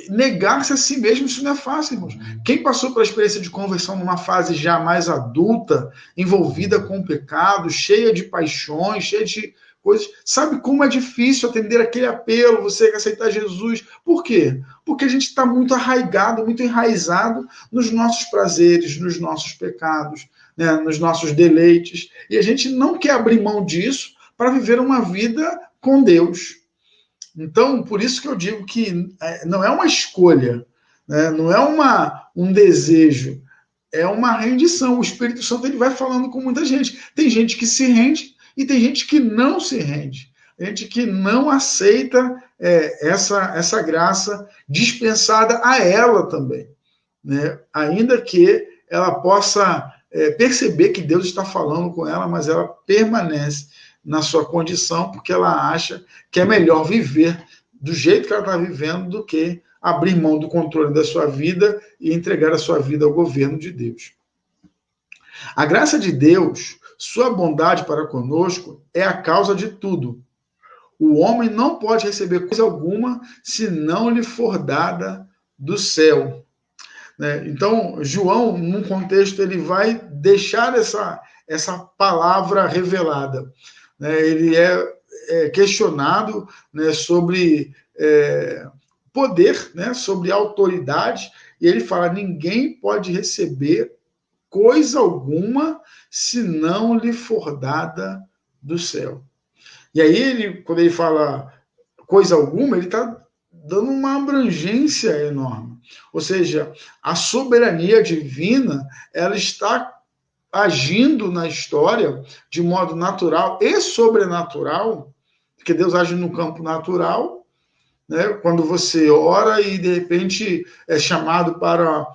Speaker 2: negar-se a si mesmo. Isso não é fácil, irmãos. Quem passou pela experiência de conversão numa fase já mais adulta, envolvida com o pecado, cheia de paixões, cheia de coisas, sabe como é difícil atender aquele apelo, você quer aceitar Jesus. Por quê? Porque a gente está muito arraigado, muito enraizado nos nossos prazeres, nos nossos pecados, né, nos nossos deleites, e a gente não quer abrir mão disso para viver uma vida com Deus. Então, por isso que eu digo que não é uma escolha, né, não é um desejo, é uma rendição. O Espírito Santo ele vai falando com muita gente. Tem gente que se rende, e tem gente que não se rende, gente que não aceita essa graça dispensada a ela também, né? Ainda que ela possa perceber que Deus está falando com ela, mas ela permanece na sua condição porque ela acha que é melhor viver do jeito que ela está vivendo do que abrir mão do controle da sua vida e entregar a sua vida ao governo de Deus. A graça de Deus, sua bondade para conosco, é a causa de tudo. O homem não pode receber coisa alguma se não lhe for dada do céu. Então, João, num contexto, ele vai deixar essa palavra revelada. Ele é questionado, sobre poder, sobre autoridade, e ele fala: ninguém pode receber coisa alguma se não lhe for dada do céu. E aí, quando ele fala coisa alguma, ele está dando uma abrangência enorme. Ou seja, a soberania divina, ela está agindo na história de modo natural e sobrenatural, porque Deus age no campo natural, né? Quando você ora e, de repente, é chamado para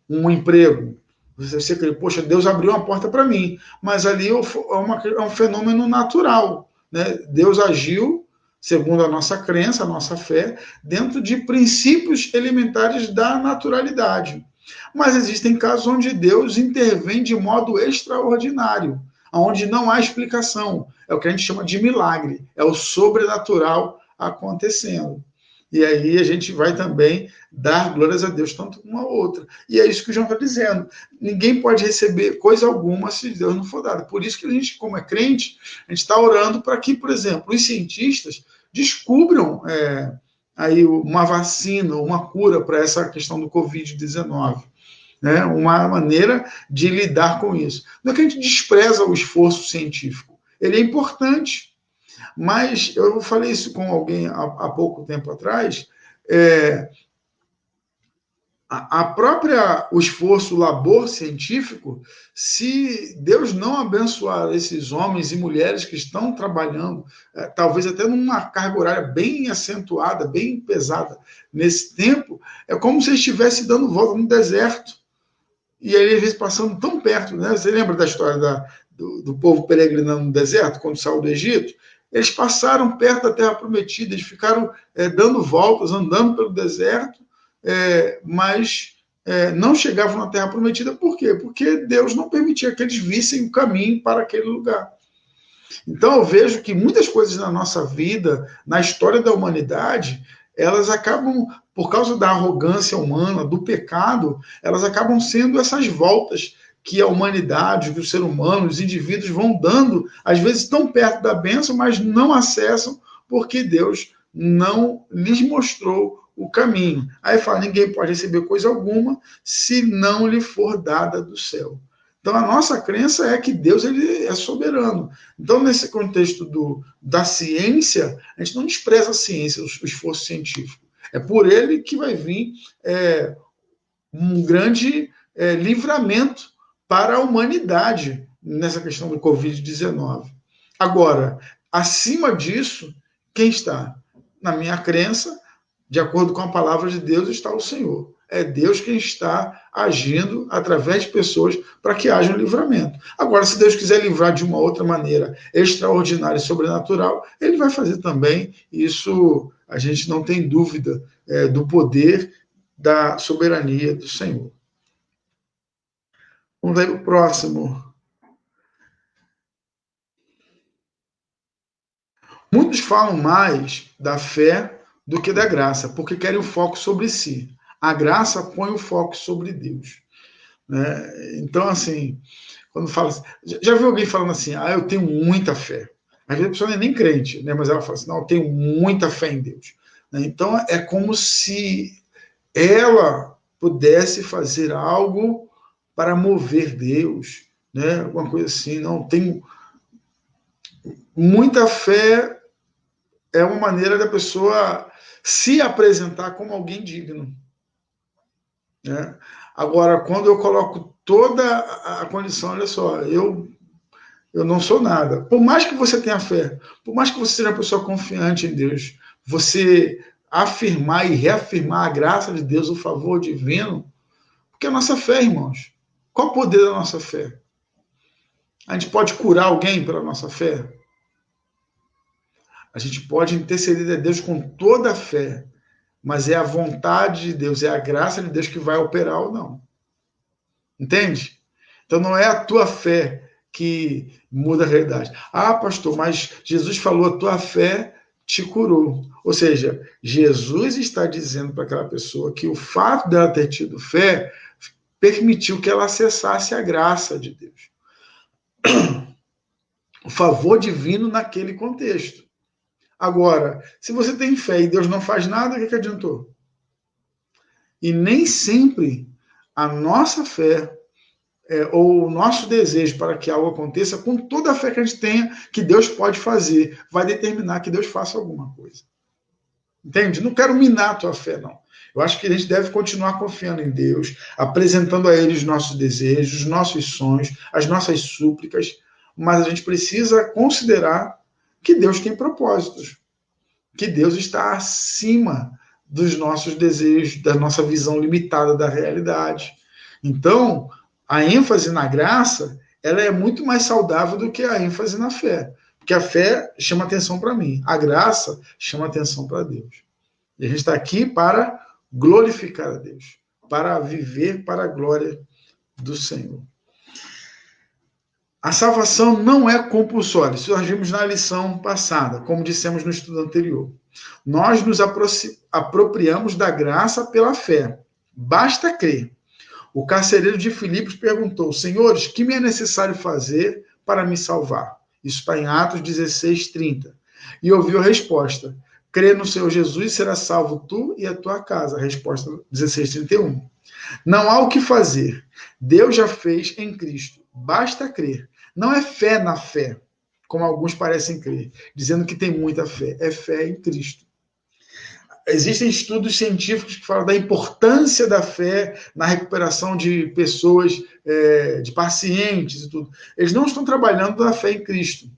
Speaker 2: um emprego, você crê, poxa, Deus abriu uma porta para mim, mas ali é um fenômeno natural, né? Deus agiu, segundo a nossa crença, a nossa fé, dentro de princípios elementares da naturalidade. Mas existem casos onde Deus intervém de modo extraordinário, onde não há explicação. É o que a gente chama de milagre, é o sobrenatural acontecendo. E aí a gente vai também dar glórias a Deus, tanto uma ou outra. E é isso que o João está dizendo. Ninguém pode receber coisa alguma se Deus não for dado. Por isso que a gente, como é crente, a gente está orando para que, por exemplo, os cientistas descubram aí uma vacina, uma cura para essa questão do Covid-19. Né? Uma maneira de lidar com isso. Não é que a gente despreza o esforço científico. Ele é importante. Mas eu falei isso com alguém há pouco tempo atrás, o esforço, o labor científico, se Deus não abençoar esses homens e mulheres que estão trabalhando, talvez até numa carga horária bem acentuada, bem pesada nesse tempo, é como se estivesse dando volta no deserto. E aí, às vezes, passando tão perto, né? Você lembra da história do povo peregrinando no deserto, quando saiu do Egito? Eles passaram perto da Terra Prometida, eles ficaram dando voltas, andando pelo deserto, mas não chegavam na Terra Prometida. Por quê? Porque Deus não permitia que eles vissem o caminho para aquele lugar. Então, eu vejo que muitas coisas na nossa vida, na história da humanidade, elas acabam, por causa da arrogância humana, do pecado, elas acabam sendo essas voltas que a humanidade, que o ser humano, os indivíduos vão dando, às vezes tão perto da bênção, mas não acessam, porque Deus não lhes mostrou o caminho. Aí fala, ninguém pode receber coisa alguma se não lhe for dada do céu. Então, a nossa crença é que Deus ele é soberano. Então, nesse contexto da ciência, a gente não despreza a ciência, o esforço científico. É por ele que vai vir um grande livramento para a humanidade nessa questão do Covid-19. Agora, acima disso, quem está? Na minha crença, de acordo com a palavra de Deus, está o Senhor. É Deus quem está agindo através de pessoas para que haja um livramento. Agora, se Deus quiser livrar de uma outra maneira extraordinária e sobrenatural, ele vai fazer também. Isso a gente não tem dúvida do poder da soberania do Senhor. Vamos aí para o próximo. Muitos falam mais da fé do que da graça, porque querem o foco sobre si. A graça põe o foco sobre Deus. Né? Então, assim, quando fala assim, já viu alguém falando assim, eu tenho muita fé. Às vezes a pessoa não é nem crente, né? Mas ela fala assim, não, eu tenho muita fé em Deus. Né? Então, é como se ela pudesse fazer algo para mover Deus, né? Alguma coisa assim. Não, tenho muita fé, é uma maneira da pessoa se apresentar como alguém digno. Né? Agora, quando eu coloco toda a condição, olha só, eu não sou nada. Por mais que você tenha fé, por mais que você seja uma pessoa confiante em Deus, você afirmar e reafirmar a graça de Deus, o favor divino, porque a nossa fé, irmãos, qual o poder da nossa fé? A gente pode curar alguém pela nossa fé? A gente pode interceder a Deus com toda a fé, mas é a vontade de Deus, é a graça de Deus que vai operar ou não. Entende? Então não é a tua fé que muda a realidade. Pastor, mas Jesus falou, a tua fé te curou. Ou seja, Jesus está dizendo para aquela pessoa que o fato dela ter tido fé permitiu que ela acessasse a graça de Deus. O favor divino naquele contexto. Agora, se você tem fé e Deus não faz nada, o que adiantou? E nem sempre a nossa fé ou o nosso desejo para que algo aconteça, com toda a fé que a gente tenha, que Deus pode fazer, vai determinar que Deus faça alguma coisa. Entende? Não quero minar a tua fé, não. Eu acho que a gente deve continuar confiando em Deus, apresentando a Ele os nossos desejos, os nossos sonhos, as nossas súplicas, mas a gente precisa considerar que Deus tem propósitos, que Deus está acima dos nossos desejos, da nossa visão limitada da realidade. Então, a ênfase na graça, ela é muito mais saudável do que a ênfase na fé. Porque a fé chama atenção para mim, a graça chama atenção para Deus. E a gente está aqui para glorificar a Deus, para viver para a glória do Senhor. A salvação não é compulsória. Isso nós vimos na lição passada, como dissemos no estudo anterior. Nós nos apropriamos da graça pela fé. Basta crer. O carcereiro de Filipos perguntou, senhores, que me é necessário fazer para me salvar? Isso está em Atos 16:30. E ouviu a resposta, crê no Senhor Jesus e será salvo tu e a tua casa. A resposta 16:31. Não há o que fazer. Deus já fez em Cristo. Basta crer. Não é fé na fé, como alguns parecem crer, dizendo que tem muita fé. É fé em Cristo. Existem estudos científicos que falam da importância da fé na recuperação de pessoas, de pacientes e tudo. Eles não estão trabalhando da fé em Cristo,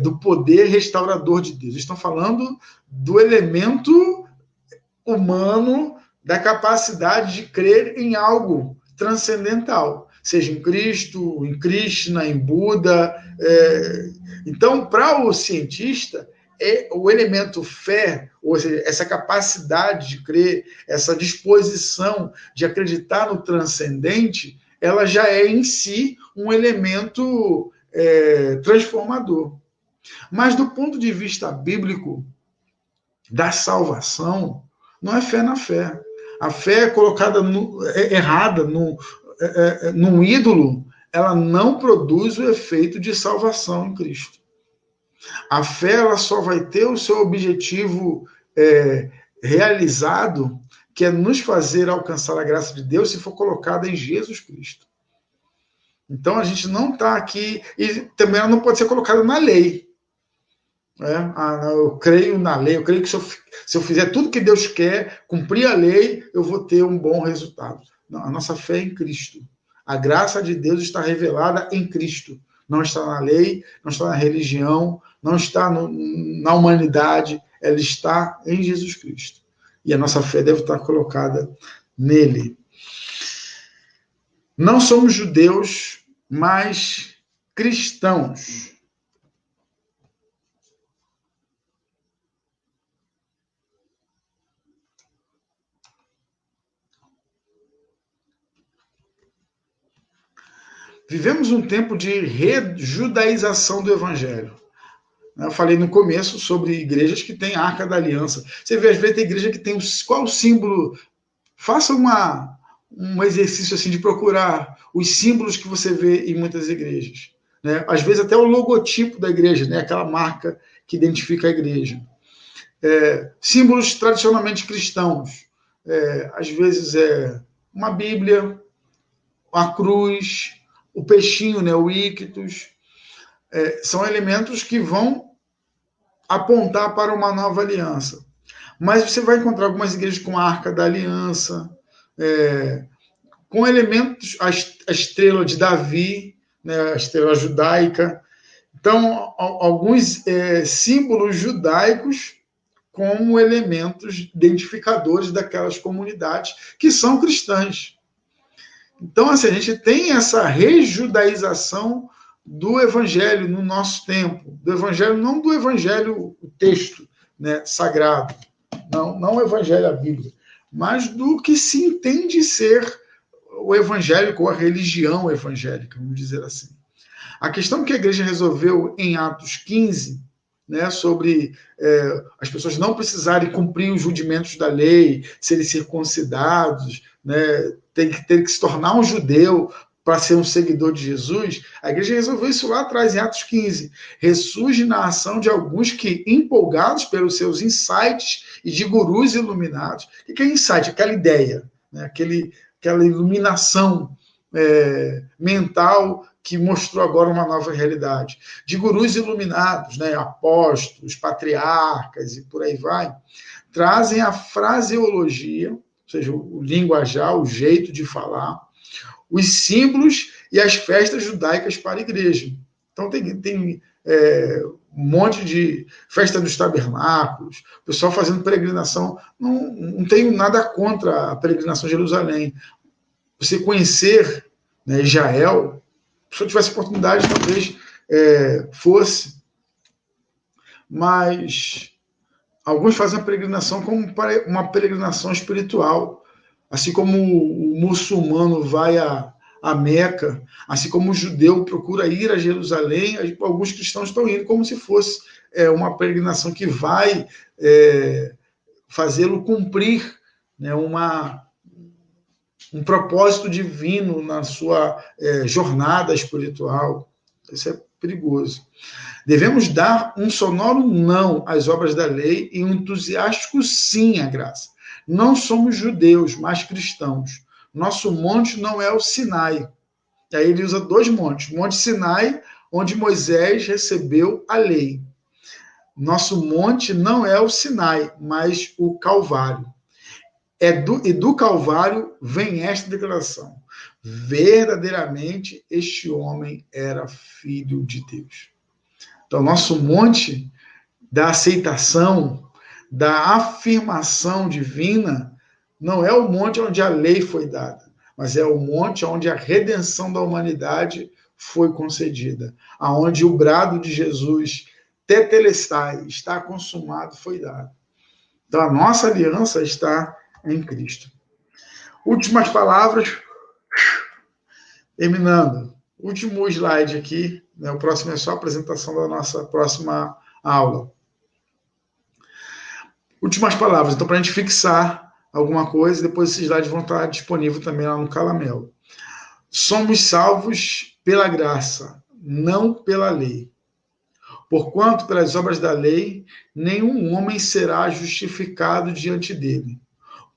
Speaker 2: do poder restaurador de Deus. Eles estão falando do elemento humano, da capacidade de crer em algo transcendental, seja em Cristo, em Krishna, em Buda. Então, para o cientista, o elemento fé, ou seja, essa capacidade de crer, essa disposição de acreditar no transcendente, ela já é em si um elemento transformador. Mas do ponto de vista bíblico, da salvação, não é fé na fé. A fé é colocada errada num ídolo, ela não produz o efeito de salvação em Cristo. A fé ela só vai ter o seu objetivo realizado, que é nos fazer alcançar a graça de Deus, se for colocada em Jesus Cristo. Então a gente não está aqui, e também ela não pode ser colocada na lei. Não, eu creio na lei, eu creio que se eu fizer tudo que Deus quer, cumprir a lei, eu vou ter um bom resultado. Não, a nossa fé é em Cristo. A graça de Deus está revelada em Cristo. Não está na lei, não está na religião, não está na humanidade, ela está em Jesus Cristo. E a nossa fé deve estar colocada nele. Não somos judeus, mas cristãos. Vivemos um tempo de rejudaização do evangelho. Eu falei no começo sobre igrejas que têm a Arca da Aliança. Você vê, às vezes, tem igreja que tem qual o símbolo. Faça um exercício assim de procurar os símbolos que você vê em muitas igrejas. Né? Às vezes até o logotipo da igreja, né? Aquela marca que identifica a igreja. Símbolos tradicionalmente cristãos. Às vezes é uma Bíblia, a cruz, o peixinho, né? O íctus. São elementos que vão apontar para uma nova aliança. Mas você vai encontrar algumas igrejas com a Arca da Aliança, com elementos, a estrela de Davi, né, a estrela judaica. Então, alguns símbolos judaicos como elementos identificadores daquelas comunidades que são cristãs. Então, assim, a gente tem essa rejudaização do evangelho no nosso tempo, do evangelho, não do evangelho, o texto, né, sagrado, não o evangelho, a Bíblia, mas do que se entende ser o evangélico ou a religião evangélica, vamos dizer assim. A questão que a igreja resolveu em Atos 15, né, sobre as pessoas não precisarem cumprir os rudimentos da lei, serem circuncidados, né, ter que se tornar um judeu para ser um seguidor de Jesus, a igreja resolveu isso lá atrás, em Atos 15. Ressurge na ação de alguns que, empolgados pelos seus insights e de gurus iluminados. O que é insight? Aquela ideia, né, aquela iluminação mental que mostrou agora uma nova realidade. De gurus iluminados, né, apóstolos, patriarcas e por aí vai, trazem a fraseologia, ou seja, o linguajar, o jeito de falar, os símbolos e as festas judaicas para a igreja. Então tem um monte de festa dos tabernáculos, o pessoal fazendo peregrinação. Não tenho nada contra a peregrinação de Jerusalém. Você conhecer, né, Israel, se eu tivesse oportunidade, talvez fosse. Mas alguns fazem a peregrinação como uma peregrinação espiritual. Assim como o muçulmano vai a Meca, assim como o judeu procura ir a Jerusalém, alguns cristãos estão indo como se fosse uma peregrinação que vai fazê-lo cumprir, né, um propósito divino na sua jornada espiritual. Isso é perigoso. Devemos dar um sonoro não às obras da lei e um entusiástico sim à graça. Não somos judeus, mas cristãos. Nosso monte não é o Sinai. E aí ele usa dois montes. Monte Sinai, onde Moisés recebeu a lei. Nosso monte não é o Sinai, mas o Calvário. E do Calvário vem esta declaração: verdadeiramente este homem era filho de Deus. Então, nosso monte da aceitação, da afirmação divina, não é o monte onde a lei foi dada, mas é o monte onde a redenção da humanidade foi concedida, aonde o brado de Jesus, tetelestai, está consumado, foi dado. Então, a nossa aliança está em Cristo. Últimas palavras, terminando. Último slide aqui, né? O próximo é só a apresentação da nossa próxima aula. Últimas palavras, então, para a gente fixar alguma coisa, depois esses slides vão estar disponíveis também lá no Calamelo. Somos salvos pela graça, não pela lei. Porquanto, pelas obras da lei, nenhum homem será justificado diante dele,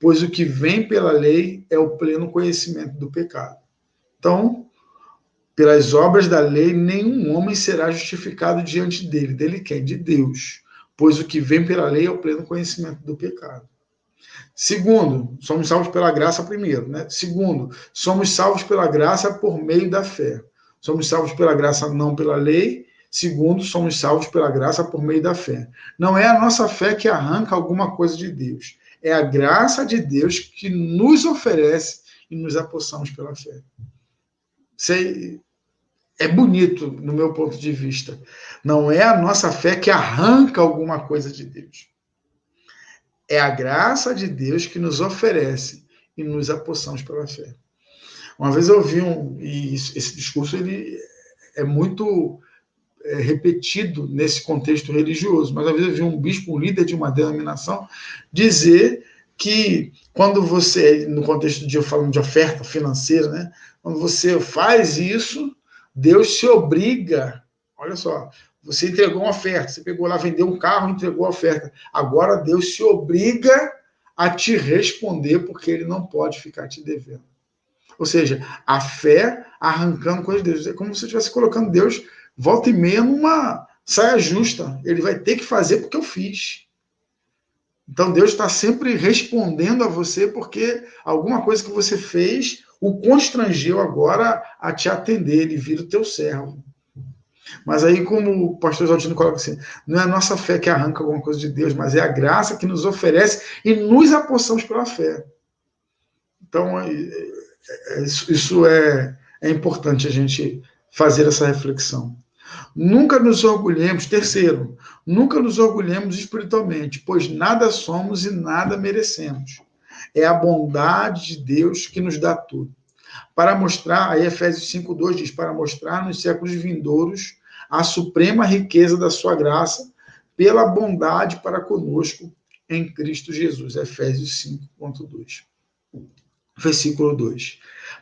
Speaker 2: pois o que vem pela lei é o pleno conhecimento do pecado. Então, Pelas obras da lei, nenhum homem será justificado diante dele. Dele quem? De Deus. Pois o que vem pela lei é o pleno conhecimento do pecado. Segundo, somos salvos pela graça primeiro, né? Segundo, somos salvos pela graça por meio da fé. Somos salvos pela graça, não pela lei. Segundo, somos salvos pela graça por meio da fé. Não é a nossa fé que arranca alguma coisa de Deus. É a graça de Deus que nos oferece e nos apossamos pela fé. Isso é bonito, no meu ponto de vista. Não é a nossa fé que arranca alguma coisa de Deus. É a graça de Deus que nos oferece e nos apossamos pela fé. Uma vez eu ouvi e esse discurso ele é muito repetido nesse contexto religioso, mas às vezes eu vi um bispo, um líder de uma denominação, dizer que quando você, no contexto de eu falando de oferta financeira, né, quando você faz isso, Deus se obriga, olha só, você entregou uma oferta, você pegou lá, vendeu um carro, entregou a oferta, agora Deus se obriga a te responder porque ele não pode ficar te devendo. Ou seja, a fé arrancando coisas de Deus. É como se você estivesse colocando Deus volta e meia numa saia justa. Ele vai ter que fazer porque eu fiz. Então Deus está sempre respondendo a você porque alguma coisa que você fez o constrangeu agora a te atender. Ele vira o teu servo. Mas aí, como o pastor Exaltino coloca assim, não é a nossa fé que arranca alguma coisa de Deus, mas é a graça que nos oferece e nos apossamos pela fé. Então, isso é importante a gente fazer essa reflexão. Nunca nos orgulhemos, terceiro, nunca nos orgulhemos espiritualmente, pois nada somos e nada merecemos. É a bondade de Deus que nos dá tudo. Para mostrar, aí Efésios 5:2 diz, para mostrar nos séculos vindouros a suprema riqueza da sua graça, pela bondade para conosco em Cristo Jesus. Efésios 5:2. Versículo 2.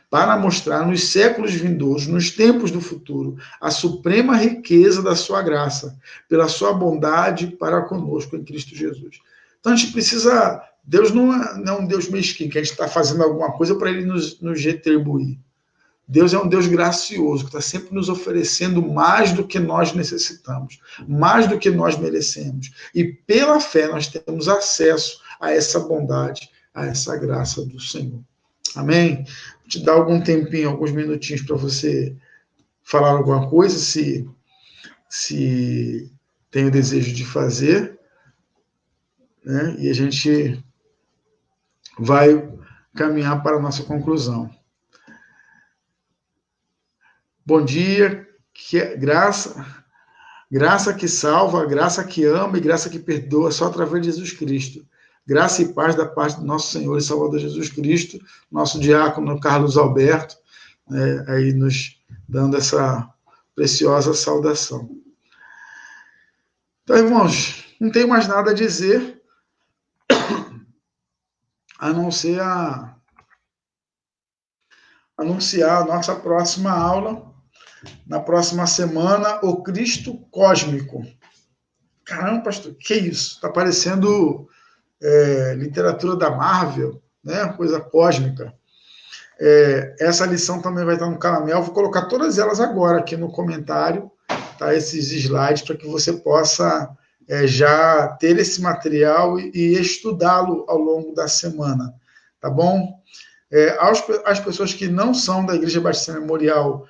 Speaker 2: Para mostrar nos séculos vindouros, nos tempos do futuro, a suprema riqueza da sua graça, pela sua bondade para conosco em Cristo Jesus. Então a gente precisa... Deus não é um Deus mesquinho, que a gente está fazendo alguma coisa para ele nos retribuir. Deus é um Deus gracioso, que está sempre nos oferecendo mais do que nós necessitamos, mais do que nós merecemos. E pela fé nós temos acesso a essa bondade, a essa graça do Senhor. Amém? Vou te dar algum tempinho, alguns minutinhos para você falar alguma coisa, se tem o desejo de fazer, né? E a gente vai caminhar para a nossa conclusão. Bom dia, graça que salva, graça que ama e graça que perdoa, só através de Jesus Cristo. Graça e paz da parte do nosso Senhor e Salvador Jesus Cristo, nosso diácono Carlos Alberto, né, aí nos dando essa preciosa saudação. Então, irmãos, não tenho mais nada a dizer, a não ser anunciar a nossa próxima aula, na próxima semana, o Cristo Cósmico. Caramba, pastor, que isso? Está parecendo literatura da Marvel, né? Coisa cósmica. Essa lição também vai estar no Caramel. Vou colocar todas elas agora aqui no comentário, tá? Esses slides, para que você possa já ter esse material e estudá-lo ao longo da semana, tá bom? Às pessoas que não são da Igreja Batista Memorial,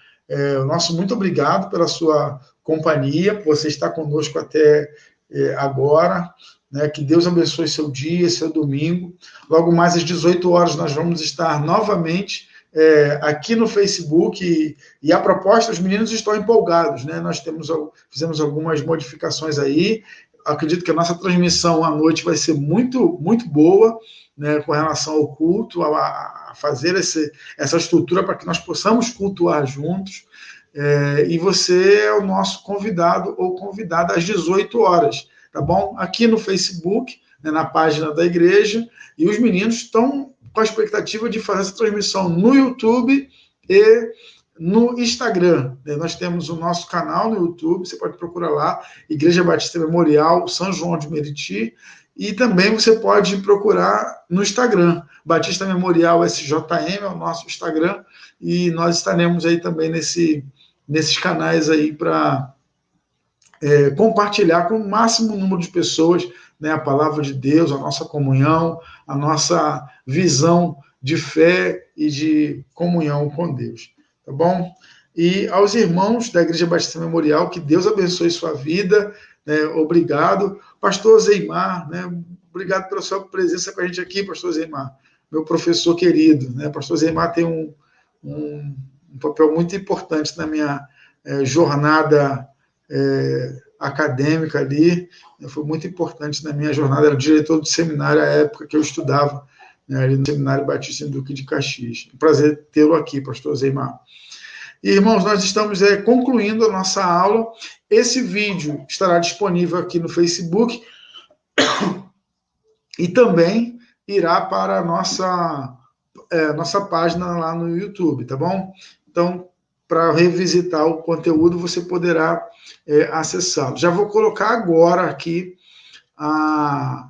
Speaker 2: nosso muito obrigado pela sua companhia, por você estar conosco até agora, né? Que Deus abençoe seu dia, seu domingo. Logo mais às 18 horas nós vamos estar novamente aqui no Facebook e a proposta, os meninos estão empolgados, né? Nós fizemos algumas modificações aí. Acredito que a nossa transmissão à noite vai ser muito, muito boa, né, com relação ao culto, a fazer essa estrutura para que nós possamos cultuar juntos. E você é o nosso convidado ou convidada às 18 horas, tá bom? Aqui no Facebook, né, na página da igreja, e os meninos estão com a expectativa de fazer essa transmissão no YouTube e no Instagram. Nós temos o nosso canal no YouTube, você pode procurar lá, Igreja Batista Memorial, São João de Meriti, e também você pode procurar no Instagram, Batista Memorial SJM, é o nosso Instagram, e nós estaremos aí também nesse nesses canais aí para compartilhar com o máximo número de pessoas, né, a palavra de Deus, a nossa comunhão, a nossa visão de fé e de comunhão com Deus, tá bom? E aos irmãos da Igreja Batista Memorial, que Deus abençoe sua vida, né, obrigado. Pastor Zeimar, né, obrigado pela sua presença com a gente aqui, pastor Zeimar, meu professor querido, né, pastor Zeimar tem um papel muito importante na minha jornada acadêmica ali, foi muito importante na minha jornada, era o diretor do seminário à época que eu estudava, né, ali no Seminário Batista em Duque de Caxias. Prazer tê-lo aqui, pastor Zeimar. E, irmãos, nós estamos concluindo a nossa aula. Esse vídeo estará disponível aqui no Facebook e também irá para a nossa página lá no YouTube, tá bom? Então, para revisitar o conteúdo, você poderá acessá-lo. Já vou colocar agora aqui a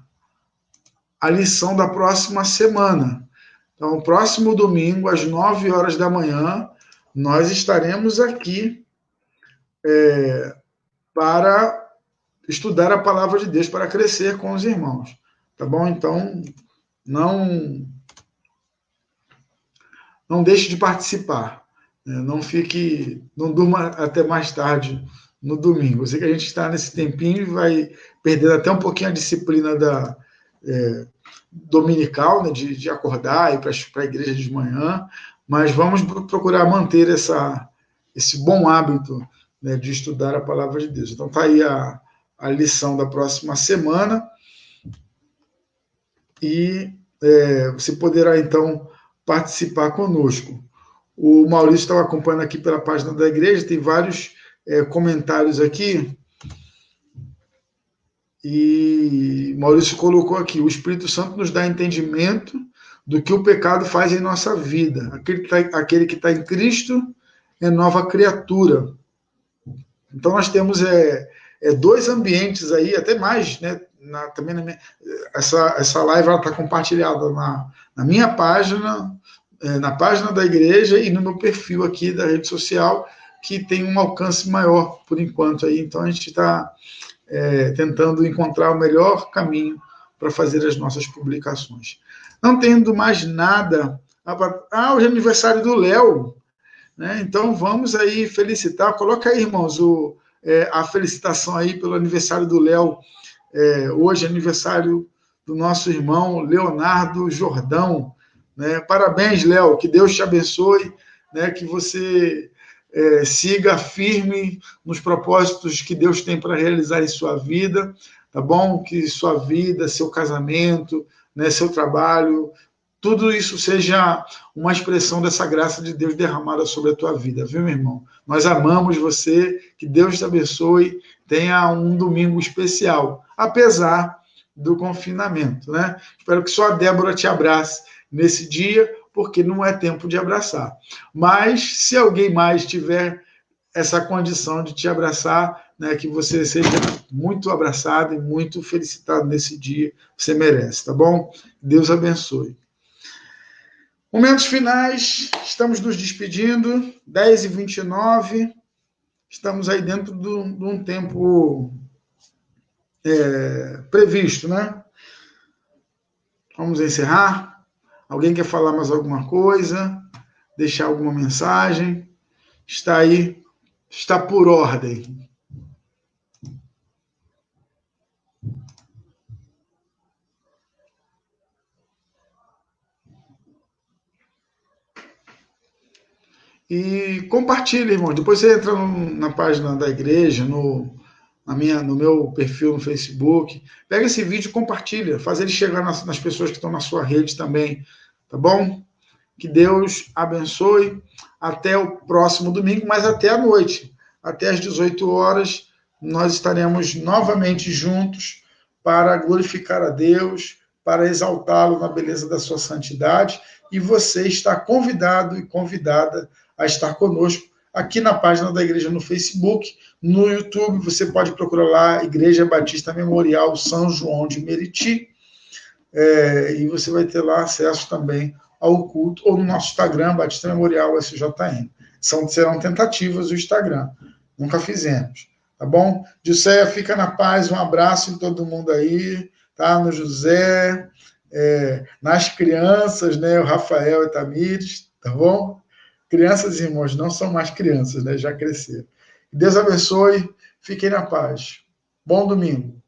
Speaker 2: lição da próxima semana. Então, próximo domingo, às 9 horas da manhã, nós estaremos aqui para estudar a palavra de Deus, para crescer com os irmãos. Tá bom? Então, não deixe de participar. Não durma até mais tarde no domingo. Eu sei que a gente está nesse tempinho e vai perder até um pouquinho a disciplina dominical, né, de acordar e ir para a igreja de manhã, mas vamos procurar manter esse bom hábito, né, de estudar a palavra de Deus. Então está aí a lição da próxima semana e você poderá então participar conosco. O Maurício estava acompanhando aqui pela página da igreja, tem vários comentários aqui. E Maurício colocou aqui: o Espírito Santo nos dá entendimento do que o pecado faz em nossa vida. Aquele que está em Cristo é nova criatura. Então nós temos dois ambientes aí, até mais, né? Também essa live está compartilhada na minha página, na página da igreja e no meu perfil aqui da rede social, que tem um alcance maior por enquanto aí. Então a gente está tentando encontrar o melhor caminho para fazer as nossas publicações. Não tendo mais nada. Hoje é aniversário do Léo, né? Então vamos aí felicitar. Coloca aí, irmãos, a felicitação aí pelo aniversário do Léo. Hoje é aniversário do nosso irmão Leonardo Jordão, né? Parabéns, Léo, que Deus te abençoe, né? Que você siga firme nos propósitos que Deus tem para realizar em sua vida, tá bom? Que sua vida, seu casamento, né, seu trabalho, tudo isso seja uma expressão dessa graça de Deus derramada sobre a tua vida, viu, meu irmão? Nós amamos você, que Deus te abençoe, tenha um domingo especial, apesar do confinamento, né? Espero que só a Débora te abrace nesse dia, porque não é tempo de abraçar. Mas, se alguém mais tiver essa condição de te abraçar, né, que você seja muito abraçado e muito felicitado nesse dia, você merece, tá bom? Deus abençoe. Momentos finais, estamos nos despedindo, 10h29, estamos aí dentro de um tempo previsto, né? Vamos encerrar. Alguém quer falar mais alguma coisa? Deixar alguma mensagem? Está aí, está por ordem. E compartilhe, irmão. Depois você entra na página da igreja, no meu perfil no Facebook. Pega esse vídeo e compartilha. Faz ele chegar nas pessoas que estão na sua rede também. Tá bom? Que Deus abençoe. Até o próximo domingo, mas até a noite. Até às 18 horas, nós estaremos novamente juntos para glorificar a Deus, para exaltá-lo na beleza da sua santidade. E você está convidado e convidada a estar conosco aqui na página da igreja no Facebook, no YouTube. Você pode procurar lá Igreja Batista Memorial São João de Meriti, e você vai ter lá acesso também ao culto, ou no nosso Instagram, Batista Memorial SJM. serão tentativas o Instagram. Nunca fizemos, tá bom? Jusceia, fica na paz, um abraço em todo mundo aí, tá? No José, nas crianças, né? O Rafael e Tamires, tá bom? Crianças e irmãos não são mais crianças, né? Já cresceram. Deus abençoe, fiquem na paz. Bom domingo.